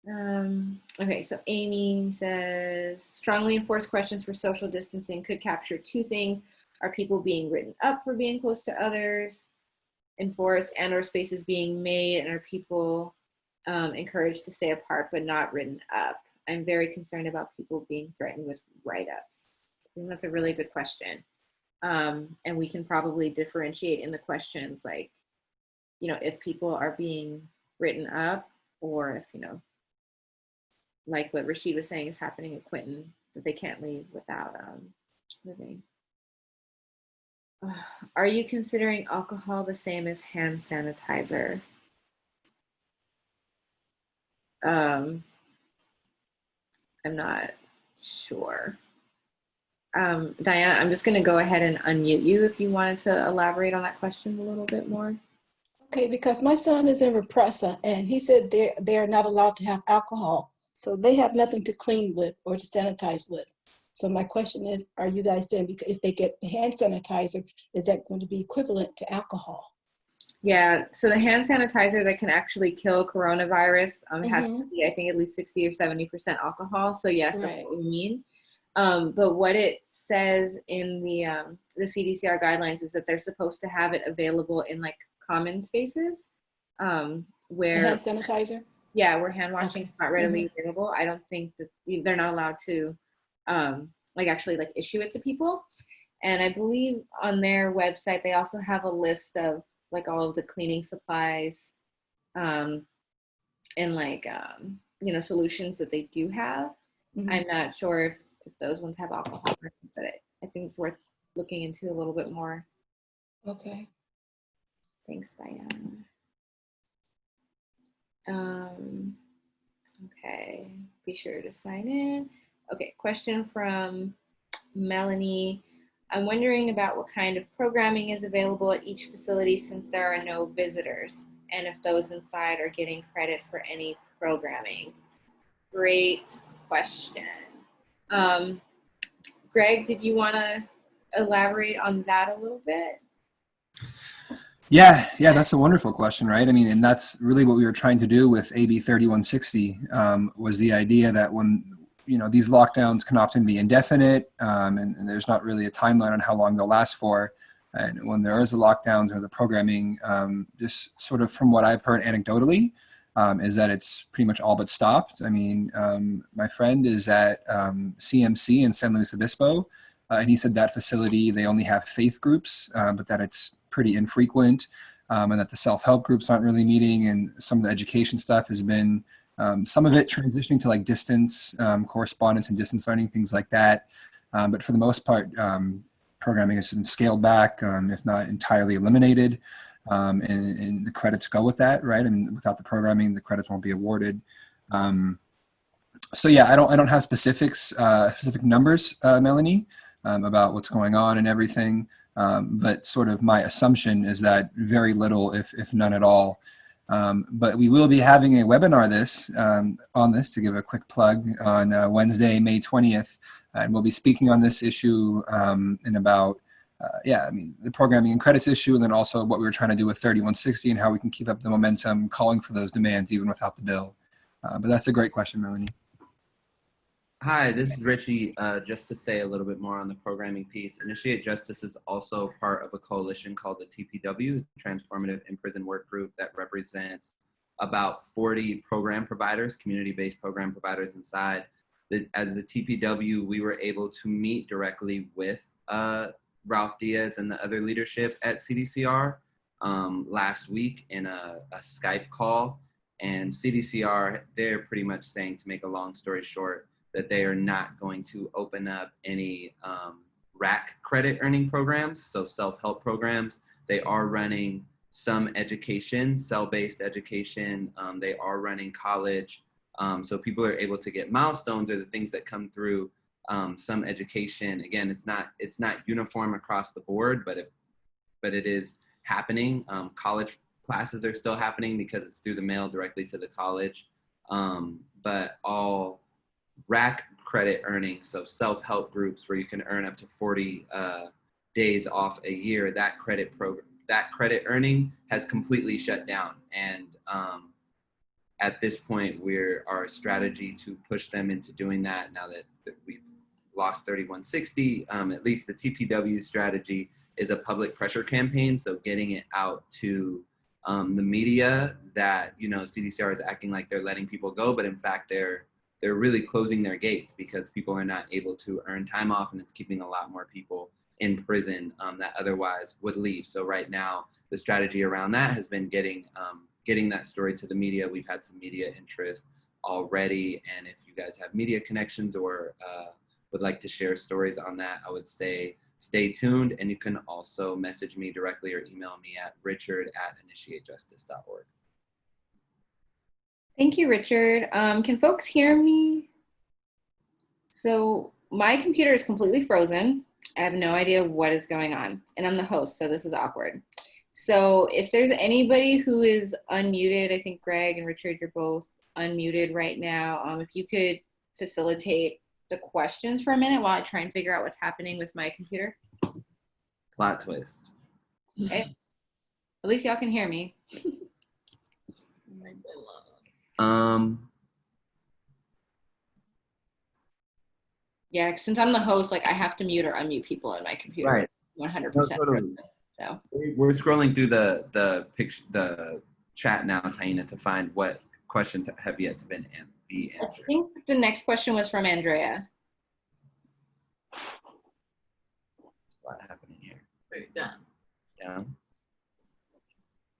Okay, so Amy says, strongly enforced questions for social distancing could capture two things. Are people being written up for being close to others? Enforced and/or spaces being made, and are people encouraged to stay apart but not written up? I'm very concerned about people being threatened with write-ups. I think that's a really good question. And we can probably differentiate in the questions, like, if people are being written up or if, like what Rashid was saying is happening at Quentin, that they can't leave without living. Are you considering alcohol the same as hand sanitizer? I'm not sure. Diana, I'm just going to go ahead and unmute you if you wanted to elaborate on that question a little bit more. Okay, because my son is in repressa and he said they're not allowed to have alcohol. So they have nothing to clean with or to sanitize with. So my question is, are you guys saying because if they get the hand sanitizer, is that going to be equivalent to alcohol? Yeah, so the hand sanitizer that can actually kill coronavirus has to be, I think, at least 60 or 70% alcohol. So yes, that's what we mean. But what it says in the CDCR guidelines is that they're supposed to have it available in like common spaces where hand sanitizer. Yeah, where hand washing is not readily available. I don't think that they're not allowed to actually issue it to people. And I believe on their website they also have a list of like all of the cleaning supplies and solutions that they do have. I'm not sure if those ones have alcohol, but I think it's worth looking into a little bit more. Okay. Thanks, Diana. Okay, be sure to sign in. Okay, question from Melanie. I'm wondering about what kind of programming is available at each facility since there are no visitors, and if those inside are getting credit for any programming. great question. Greg, did you want to elaborate on that a little bit? Yeah, that's a wonderful question, right? I mean, and that's really what we were trying to do with AB 3160, was the idea that when, these lockdowns can often be indefinite, and there's not really a timeline on how long they'll last for. And when there is a lockdown or the programming, just sort of from what I've heard anecdotally, is that it's pretty much all but stopped. I mean, my friend is at CMC in San Luis Obispo, and he said that facility, they only have faith groups, but that it's pretty infrequent, and that the self-help groups aren't really meeting, and some of the education stuff has been, some of it transitioning to like distance correspondence and distance learning, things like that. But for the most part, programming has been scaled back, if not entirely eliminated. And the credits go with that, right? I mean, without the programming, the credits won't be awarded. So yeah, I don't have specific numbers, Melanie, about what's going on and everything. But sort of my assumption is that very little, if none at all. But we will be having a webinar on this to give a quick plug on Wednesday, May 20th. And we'll be speaking on this issue in about, the programming and credits issue, and then also what we were trying to do with 3160 and how we can keep up the momentum calling for those demands even without the bill. But that's a great question, Melanie. Hi, this is Richie. Just to say a little bit more on the programming piece, Initiate Justice is also part of a coalition called the TPW, Transformative In-Prison Work Group, that represents about 40 program providers, community-based program providers inside. As the TPW, we were able to meet directly with Ralph Diaz and the other leadership at CDCR last week in a Skype call. And CDCR, they're pretty much saying, to make a long story short, that they are not going to open up any RAC credit earning programs, so self-help programs. They are running some education, cell-based education. They are running college. So people are able to get milestones or the things that come through some education. Again, it's not uniform across the board, but it is happening. College classes are still happening because it's through the mail directly to the college. But all RAC credit earning, so self-help groups where you can earn up to 40 days off a year, that credit earning has completely shut down. And at this point, our strategy to push them into doing that, now that we've lost 3160, at least the TPW strategy is a public pressure campaign. So getting it out to the media that, CDCR is acting like they're letting people go, but in fact, they're really closing their gates because people are not able to earn time off, and it's keeping a lot more people in prison that otherwise would leave. So right now, the strategy around that has been getting that story to the media. We've had some media interest already, and if you guys have media connections or would like to share stories on that, I would say stay tuned, and you can also message me directly or email me at richard@initiatejustice.org. Thank you, Richard. Can folks hear me? So my computer is completely frozen. I have no idea what is going on, and I'm the host, so this is awkward. So if there's anybody who is unmuted, I think Greg and Richard, you're both unmuted right now. If you could facilitate the questions for a minute while I try and figure out what's happening with my computer. Plot twist. Okay. At least y'all can hear me. Yeah, since I'm the host, I have to mute or unmute people on my computer. Right. 100%. No, totally. So we're scrolling through the chat now, Taina, to find what questions have yet to be answered. I think the next question was from Andrea. What's happening here? Wait, done. Down?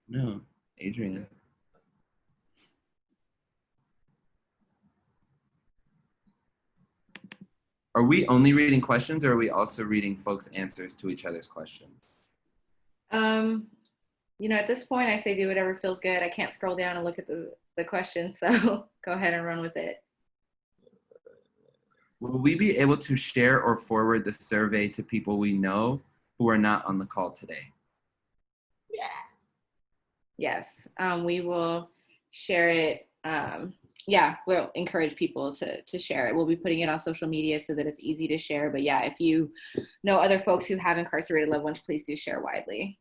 No, Adrian. Are we only reading questions, or are we also reading folks' answers to each other's questions? At this point, I say do whatever feels good. I can't scroll down and look at the questions, so go ahead and run with it. Will we be able to share or forward the survey to people we know who are not on the call today? Yeah. Yes, we will share it yeah, we'll encourage people to share it. We'll be putting it on social media so that it's easy to share. But yeah, if you know other folks who have incarcerated loved ones, please do share widely.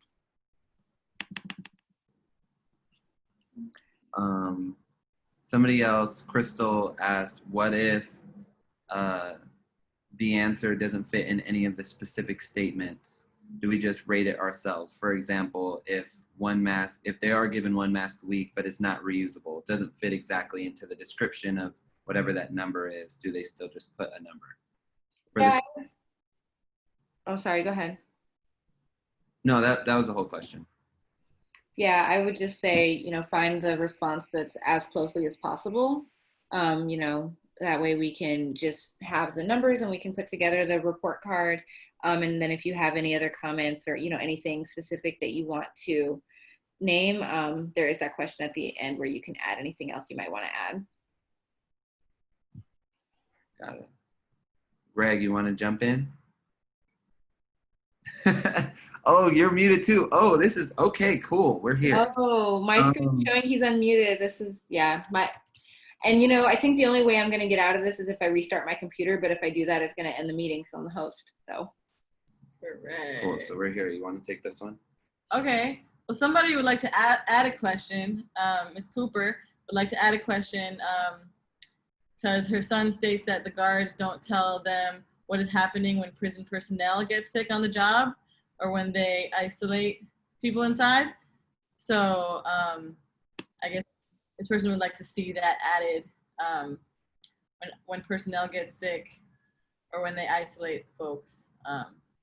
Somebody else, Crystal, asked, what if the answer doesn't fit in any of the specific statements? Do we just rate it ourselves? For example, if they are given one mask a week, but it's not reusable, it doesn't fit exactly into the description of whatever that number is, do they still just put a number? Yeah. Oh, sorry, go ahead. No, that was the whole question. Yeah, I would just say, find a response that's as closely as possible. That way we can just have the numbers and we can put together the report card. And then if you have any other comments or, anything specific that you want to name, there is that question at the end where you can add anything else you might want to add. Got it. Greg, you want to jump in? Oh, you're muted too. Oh, this is okay. Cool. We're here. Oh, my screen's showing he's unmuted. This is, yeah, and I think the only way I'm going to get out of this is if I restart my computer. But if I do that, it's going to end the meeting because I'm the host. So. Correct. Cool. So we're here. You want to take this one? Okay. Well, somebody would like to add a question. Ms. Cooper would like to add a question because her son states that the guards don't tell them what is happening when prison personnel get sick on the job or when they isolate people inside. So I guess this person would like to see that added when personnel get sick or when they isolate folks.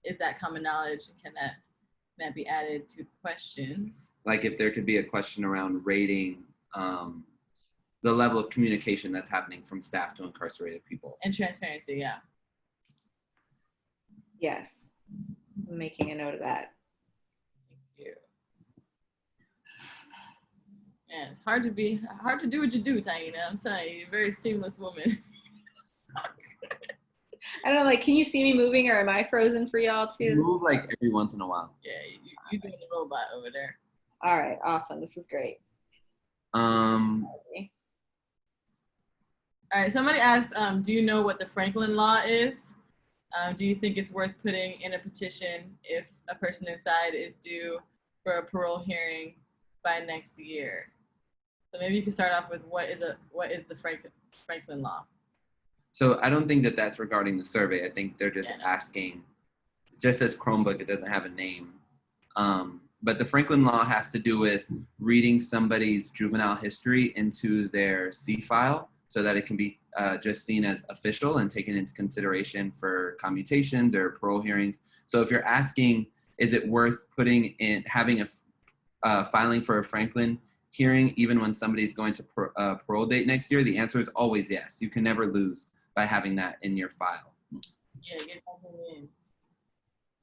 Is that common knowledge? Can that be added to questions? Like if there could be a question around rating the level of communication that's happening from staff to incarcerated people. And transparency, yeah. Yes, I'm making a note of that. Thank you. Man, it's hard to do what you do, Taina. I'm telling you, you're a very seamless woman. I don't know, can you see me moving or am I frozen for y'all too? You move like every once in a while. Yeah, you're doing the robot over there. All right, awesome. This is great. All right, somebody asked, do you know what the Franklin Law is? Do you think it's worth putting in a petition if a person inside is due for a parole hearing by next year? So maybe you could start off with what is the Franklin Law? So I don't think that that's regarding the survey. I think they're just asking, it just says Chromebook, it doesn't have a name. But the Franklin Law has to do with reading somebody's juvenile history into their C file so that it can be just seen as official and taken into consideration for commutations or parole hearings. So if you're asking, is it worth having a filing for a Franklin hearing even when somebody's going to parole date next year, the answer is always yes. You can never lose by having that in your file. Yeah, get something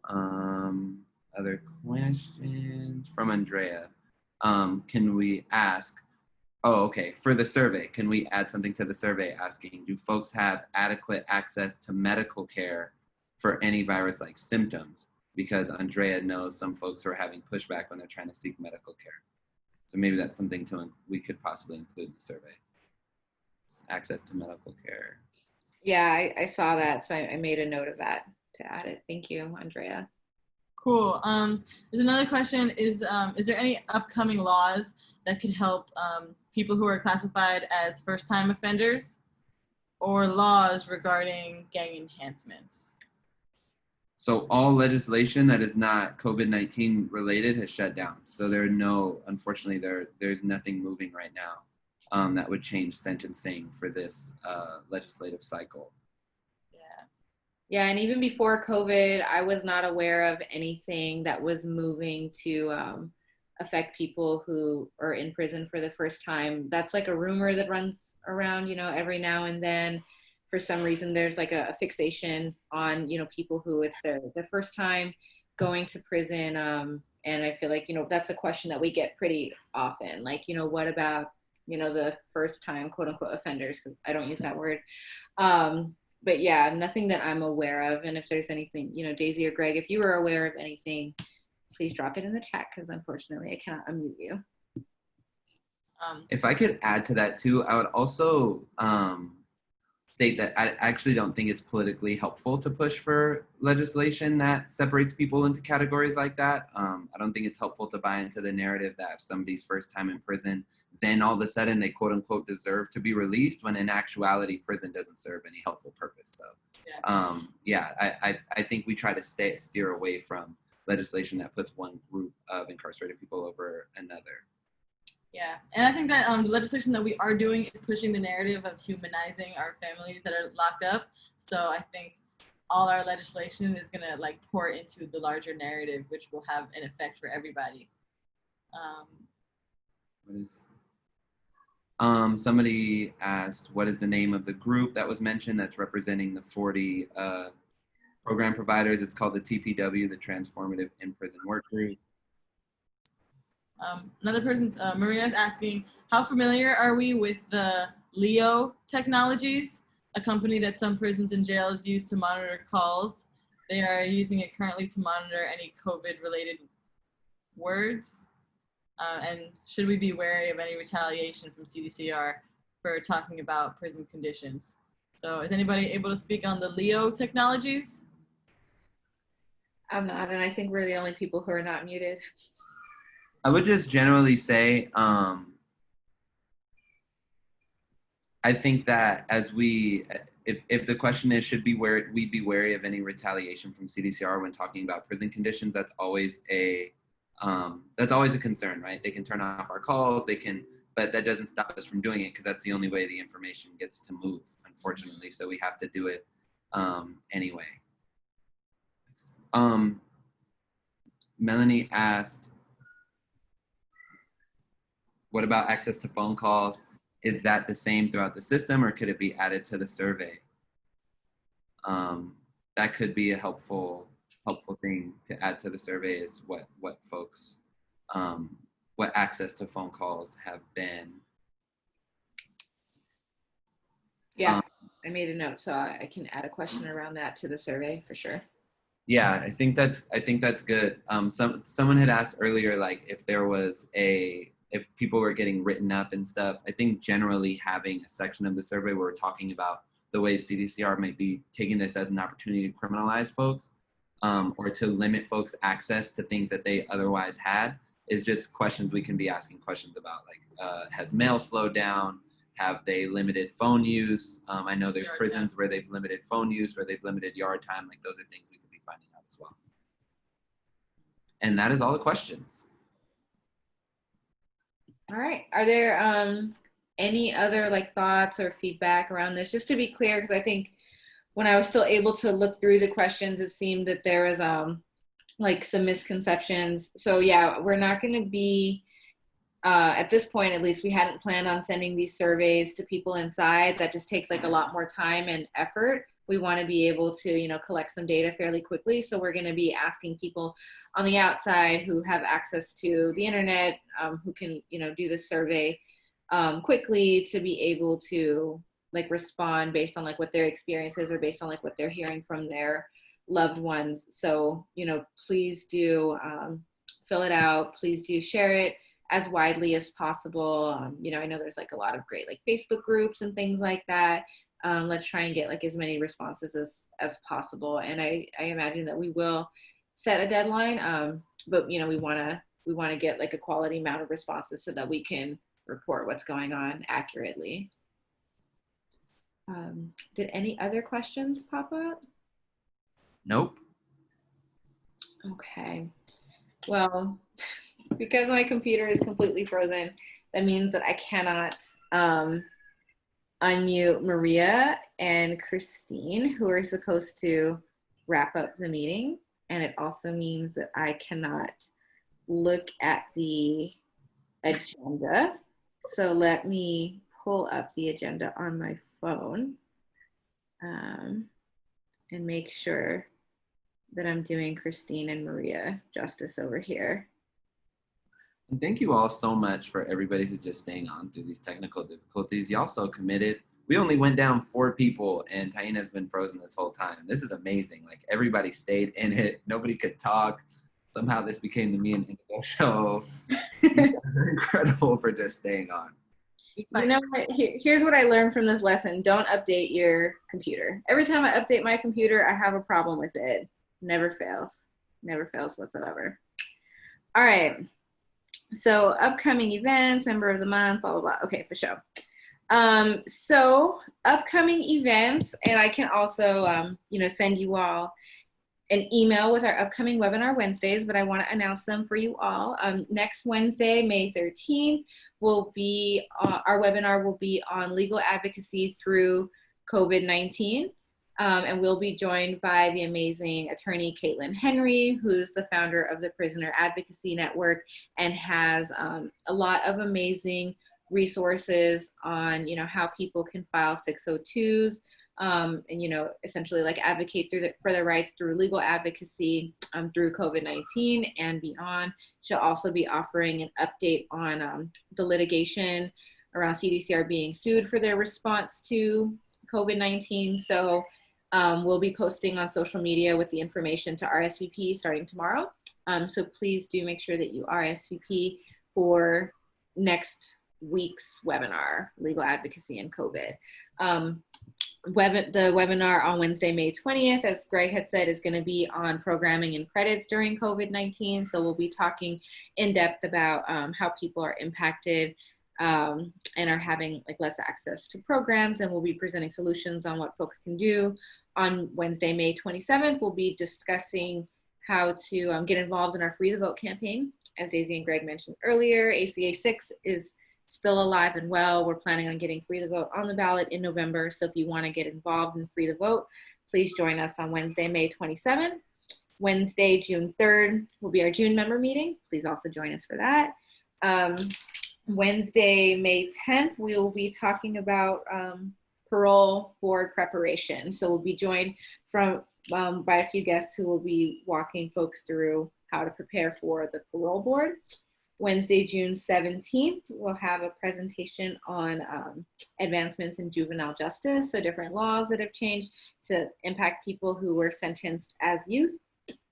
in. Other questions from Andrea. Can we ask, for the survey, can we add something to the survey asking, do folks have adequate access to medical care for any virus-like symptoms? Because Andrea knows some folks are having pushback when they're trying to seek medical care. So maybe that's something we could possibly include in the survey. Access to medical care. Yeah, I saw that, so I made a note of that to add it. Thank you, Andrea. Cool. There's another question, is there any upcoming laws that could help people who are classified as first-time offenders or laws regarding gang enhancements? So all legislation that is not COVID-19 related has shut down. So unfortunately, there's nothing moving right now that would change sentencing for this legislative cycle. Yeah, and even before COVID, I was not aware of anything that was moving to affect people who are in prison for the first time. That's like a rumor that runs around, every now and then. For some reason, there's like a fixation on, people who it's their first time going to prison. And I feel like, that's a question that we get pretty often. Like, what about, the first time quote unquote offenders, because I don't use that word. But yeah, nothing that I'm aware of. And if there's anything, Daisy or Greg, if you are aware of anything, please drop it in the chat because unfortunately I cannot unmute you. If I could add to that too, I would also state that I actually don't think it's politically helpful to push for legislation that separates people into categories like that. I don't think it's helpful to buy into the narrative that if somebody's first time in prison, then all of a sudden they quote unquote deserve to be released, when in actuality prison doesn't serve any helpful purpose. So I think we try to steer away from legislation that puts one group of incarcerated people over another. Yeah, and I think that the legislation that we are doing is pushing the narrative of humanizing our families that are locked up. So I think all our legislation is gonna like pour into the larger narrative, which will have an effect for everybody. Somebody asked, what is the name of the group that was mentioned that's representing the 40 program providers? It's called the TPW, the Transformative In-Prison Work Group. Another person's, Maria's asking, how familiar are we with the Leo technologies, a company that some prisons and jails use to monitor calls? They are using it currently to monitor any COVID-related words. And should we be wary of any retaliation from CDCR for talking about prison conditions? So is anybody able to speak on the Leo technologies? I'm not, and I think we're the only people who are not muted. I would just generally say, I think that as if the question is, should we be wary of any retaliation from CDCR when talking about prison conditions, that's always a concern, right? They can turn off our calls, but that doesn't stop us from doing it, because that's the only way the information gets to move, unfortunately. So we have to do it anyway. Melanie asked, what about access to phone calls? Is that the same throughout the system, or could it be added to the survey? That could be a helpful thing to add to the survey, is what folks, what access to phone calls have been. Yeah, I made a note, so I can add a question around that to the survey for sure. Yeah, I think that's good. Someone had asked earlier, like if people were getting written up and stuff. I think generally having a section of the survey where we're talking about the ways CDCR might be taking this as an opportunity to criminalize folks, or to limit folks' access to things that they otherwise had, is just questions we can be asking questions about. Like, has mail slowed down? Have they limited phone use? I know there's prisons where they've limited phone use, where they've limited yard time. Like, those are things we could be finding out as well. And that is all the questions. All right. Are there any other like thoughts or feedback around this? Just to be clear, because I think when I was still able to look through the questions, it seemed that there was like some misconceptions. So yeah, we're not going to be, at this point at least, we hadn't planned on sending these surveys to people inside. That just takes like a lot more time and effort. We want to be able to, collect some data fairly quickly. So we're going to be asking people on the outside who have access to the internet, who can, do the survey quickly, to be able to like respond based on like what their experience is, or based on like what they're hearing from their loved ones. So, please do fill it out. Please do share it as widely as possible. I know there's like a lot of great like Facebook groups and things like that. Let's try and get like as many responses as possible. And I imagine that we will set a deadline, but we want to get like a quality amount of responses so that we can report what's going on accurately. Did any other questions pop up? Nope. Okay. Well, because my computer is completely frozen, that means that I cannot unmute Maria and Christine, who are supposed to wrap up the meeting. And it also means that I cannot look at the agenda. So let me pull up the agenda on my phone and make sure that I'm doing Christine and Maria justice over here. And thank you all so much for everybody who's just staying on through these technical difficulties. Y'all so committed. We only went down 4 people, and Taina's been frozen this whole time. This is amazing. Like, everybody stayed in it. Nobody could talk. somehow this became the Me and Indigo show. You guys are incredible for just staying on. You know what? Here's what I learned from this lesson. Don't update your computer. Every time I update my computer, I have a problem with it. Never fails. Never fails whatsoever. All right. So upcoming events, member of the month, blah, blah, blah. Okay, for sure. So upcoming events, and I can also, send you all an email with our upcoming webinar Wednesdays, but I want to announce them for you all. Next Wednesday, May 13th, will be our webinar will be on legal advocacy through COVID-19. And we'll be joined by the amazing attorney Caitlin Henry, who's the founder of the Prisoner Advocacy Network and has a lot of amazing resources on, how people can file 602s, and, essentially like advocate for their rights through legal advocacy through COVID-19 and beyond. She'll also be offering an update on the litigation around CDCR being sued for their response to COVID-19. So we'll be posting on social media with the information to RSVP starting tomorrow. So please do make sure that you RSVP for next week's webinar, Legal Advocacy and COVID. The webinar on Wednesday, May 20th, as Greg had said, is going to be on programming and credits during COVID-19. So we'll be talking in depth about how people are impacted and are having less access to programs, and we'll be presenting solutions on what folks can do. On Wednesday, May 27th, we'll be discussing how to get involved in our Free the Vote campaign. As Daisy and Greg mentioned earlier, Aca 6 is still alive and well. We're planning on getting Free the Vote on the ballot in November. So if you want to get involved in Free the Vote, please join us on Wednesday, May 27th. Wednesday, June 3rd will be our June member meeting. Please also join us for that. Wednesday, May 10th, we will be talking about parole board preparation. So we'll be joined by a few guests who will be walking folks through how to prepare for the parole board. Wednesday, June 17th, we'll have a presentation on advancements in juvenile justice, so different laws that have changed to impact people who were sentenced as youth.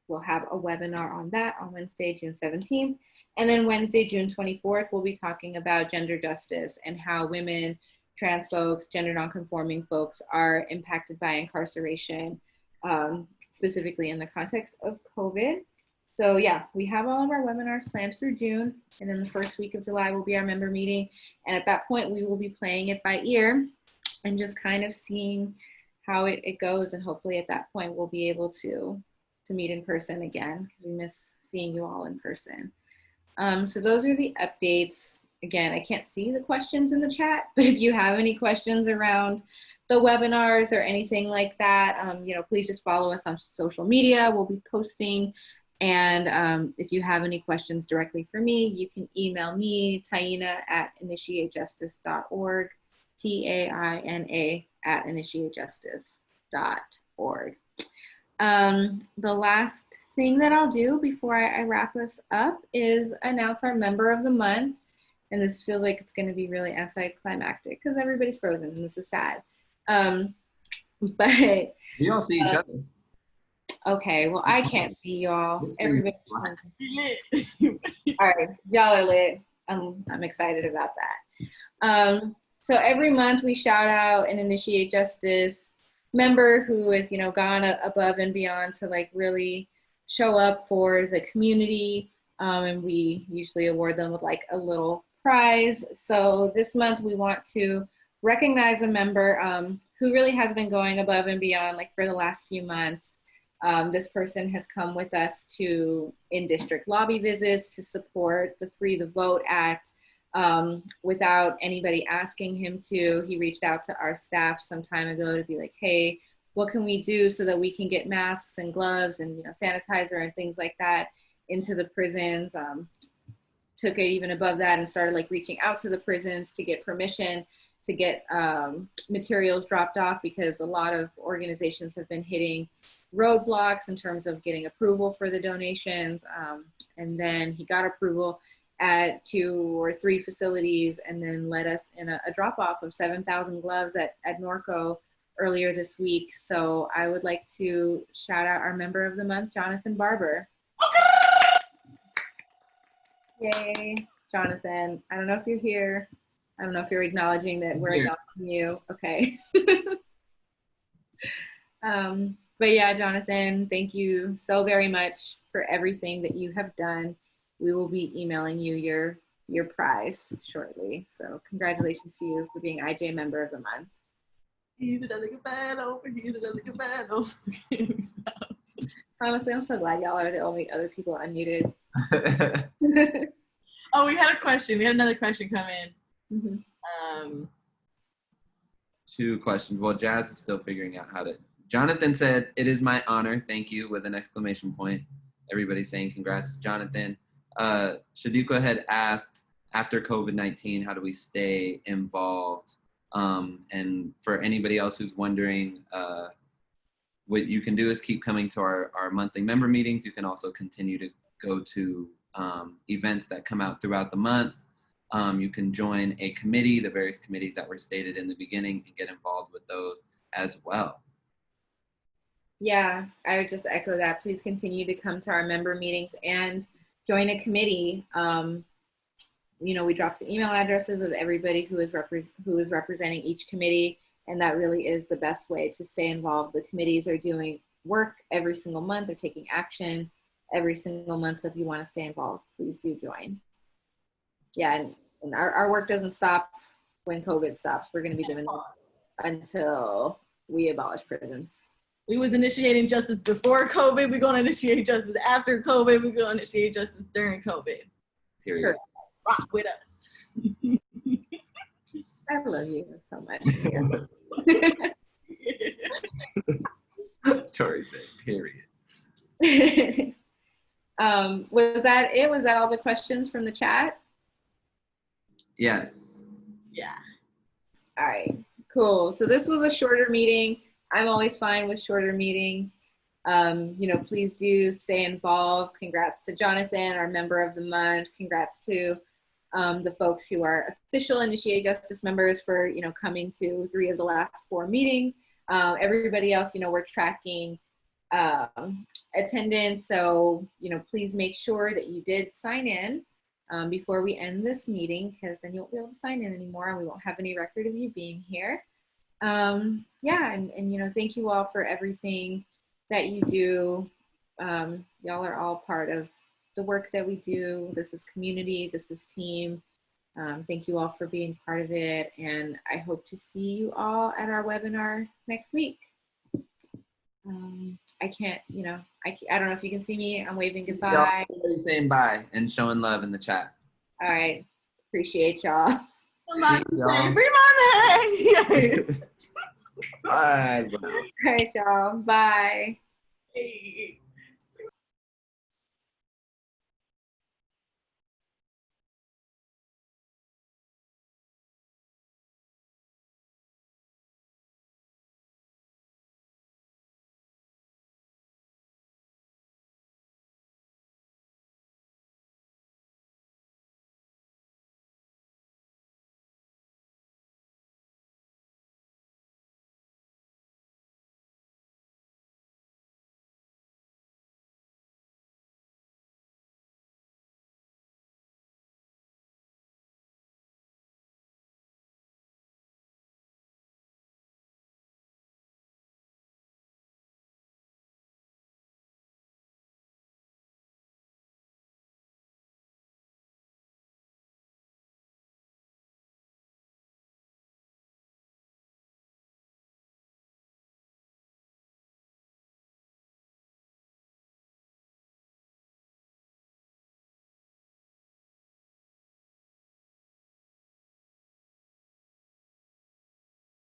We'll have a webinar on that on Wednesday, June 17th. And then Wednesday, June 24th, we'll be talking about gender justice and how women, trans folks, gender nonconforming folks are impacted by incarceration, specifically in the context of COVID. So yeah, we have all of our webinars planned through June, and then the first week of July will be our member meeting. And at that point, we will be playing it by ear and just kind of seeing how it goes. And hopefully at that point, we'll be able to meet in person again, because we miss seeing you all in person. So those are the updates. Again, I can't see the questions in the chat, but if you have any questions around the webinars or anything like that, please just follow us on social media. We'll be posting. And if you have any questions directly for me, you can email me, taina@initiatejustice.org, TAINA@initiatejustice.org. The last thing that I'll do before I wrap us up is announce our member of the month. And this feels like it's going to be really anticlimactic because everybody's frozen and this is sad. But We all see each other. Okay, well, I can't see y'all. Everybody. All right, y'all are lit. I'm excited about that. So every month we shout out an Initiate Justice member who has, gone above and beyond to really show up for the community. And we usually award them with a little prize. So this month we want to recognize a member who really has been going above and beyond for the last few months. This person has come with us to in-district lobby visits to support the Free the Vote Act without anybody asking him to. He reached out to our staff some time ago to be like, hey, what can we do so that we can get masks and gloves and sanitizer and things like that into the prisons? Took it even above that and started reaching out to the prisons to get permission to get materials dropped off, because a lot of organizations have been hitting roadblocks in terms of getting approval for the donations. And then he got approval at 2 or 3 facilities and then led us in a drop off of 7,000 gloves at Norco earlier this week. So I would like to shout out our member of the month, Jonathan Barber. Yay, Jonathan. I don't know if you're here. I don't know if you're acknowledging that we're Here. acknowledging you. Okay. But yeah, Jonathan, thank you so very much for everything that you have done. We will be emailing you your prize shortly. So congratulations to you for being IJ Member of the Month. He's another battle. He's another battle. Honestly, I'm so glad y'all are the only other people unmuted. Oh, we had a question. We had another question come in. Mm-hmm. 2 questions. Well, Jazz is still figuring out how to. Jonathan said, "It is my honor. Thank you," with an exclamation point. Everybody's saying congrats to Jonathan. Shaduko had asked, after COVID-19, how do we stay involved? And for anybody else who's wondering, what you can do is keep coming to our monthly member meetings. You can also continue to go to events that come out throughout the month. You can join a committee, the various committees that were stated in the beginning, and get involved with those as well. Yeah, I would just echo that. Please continue to come to our member meetings and join a committee. We dropped the email addresses of everybody who is representing each committee, and that really is the best way to stay involved. The committees are doing work every single month. They're taking action every single month. So if you want to stay involved, please do join. Yeah, and our work doesn't stop when COVID stops. We're going to be doing this until we abolish prisons. We was initiating justice before COVID. We're going to initiate justice after COVID. We're going to initiate justice during COVID. Period. Sure. Rock with us. I love you so much. Tori said, period. Was that it? Was that all the questions from the chat? Yes. Yeah. All right, cool. So this was a shorter meeting. I'm always fine with shorter meetings. Please do stay involved. Congrats to Jonathan, our Member of the Month. Congrats to the folks who are official Initiate Justice members for, coming to 3 of the last 4 meetings. Everybody else, we're tracking attendance. So, please make sure that you did sign in before we end this meeting, because then you won't be able to sign in anymore and we won't have any record of you being here. Thank you all for everything that you do. Y'all are all part of the work that we do. This is community, this is team. Thank you all for being part of it. And I hope to see you all at our webinar next week. I don't know if you can see me. I'm waving goodbye. Everybody's saying bye and showing love in the chat. All right. Appreciate y'all. Somebody say, free money! Bye. All right, y'all. Bye. Hey.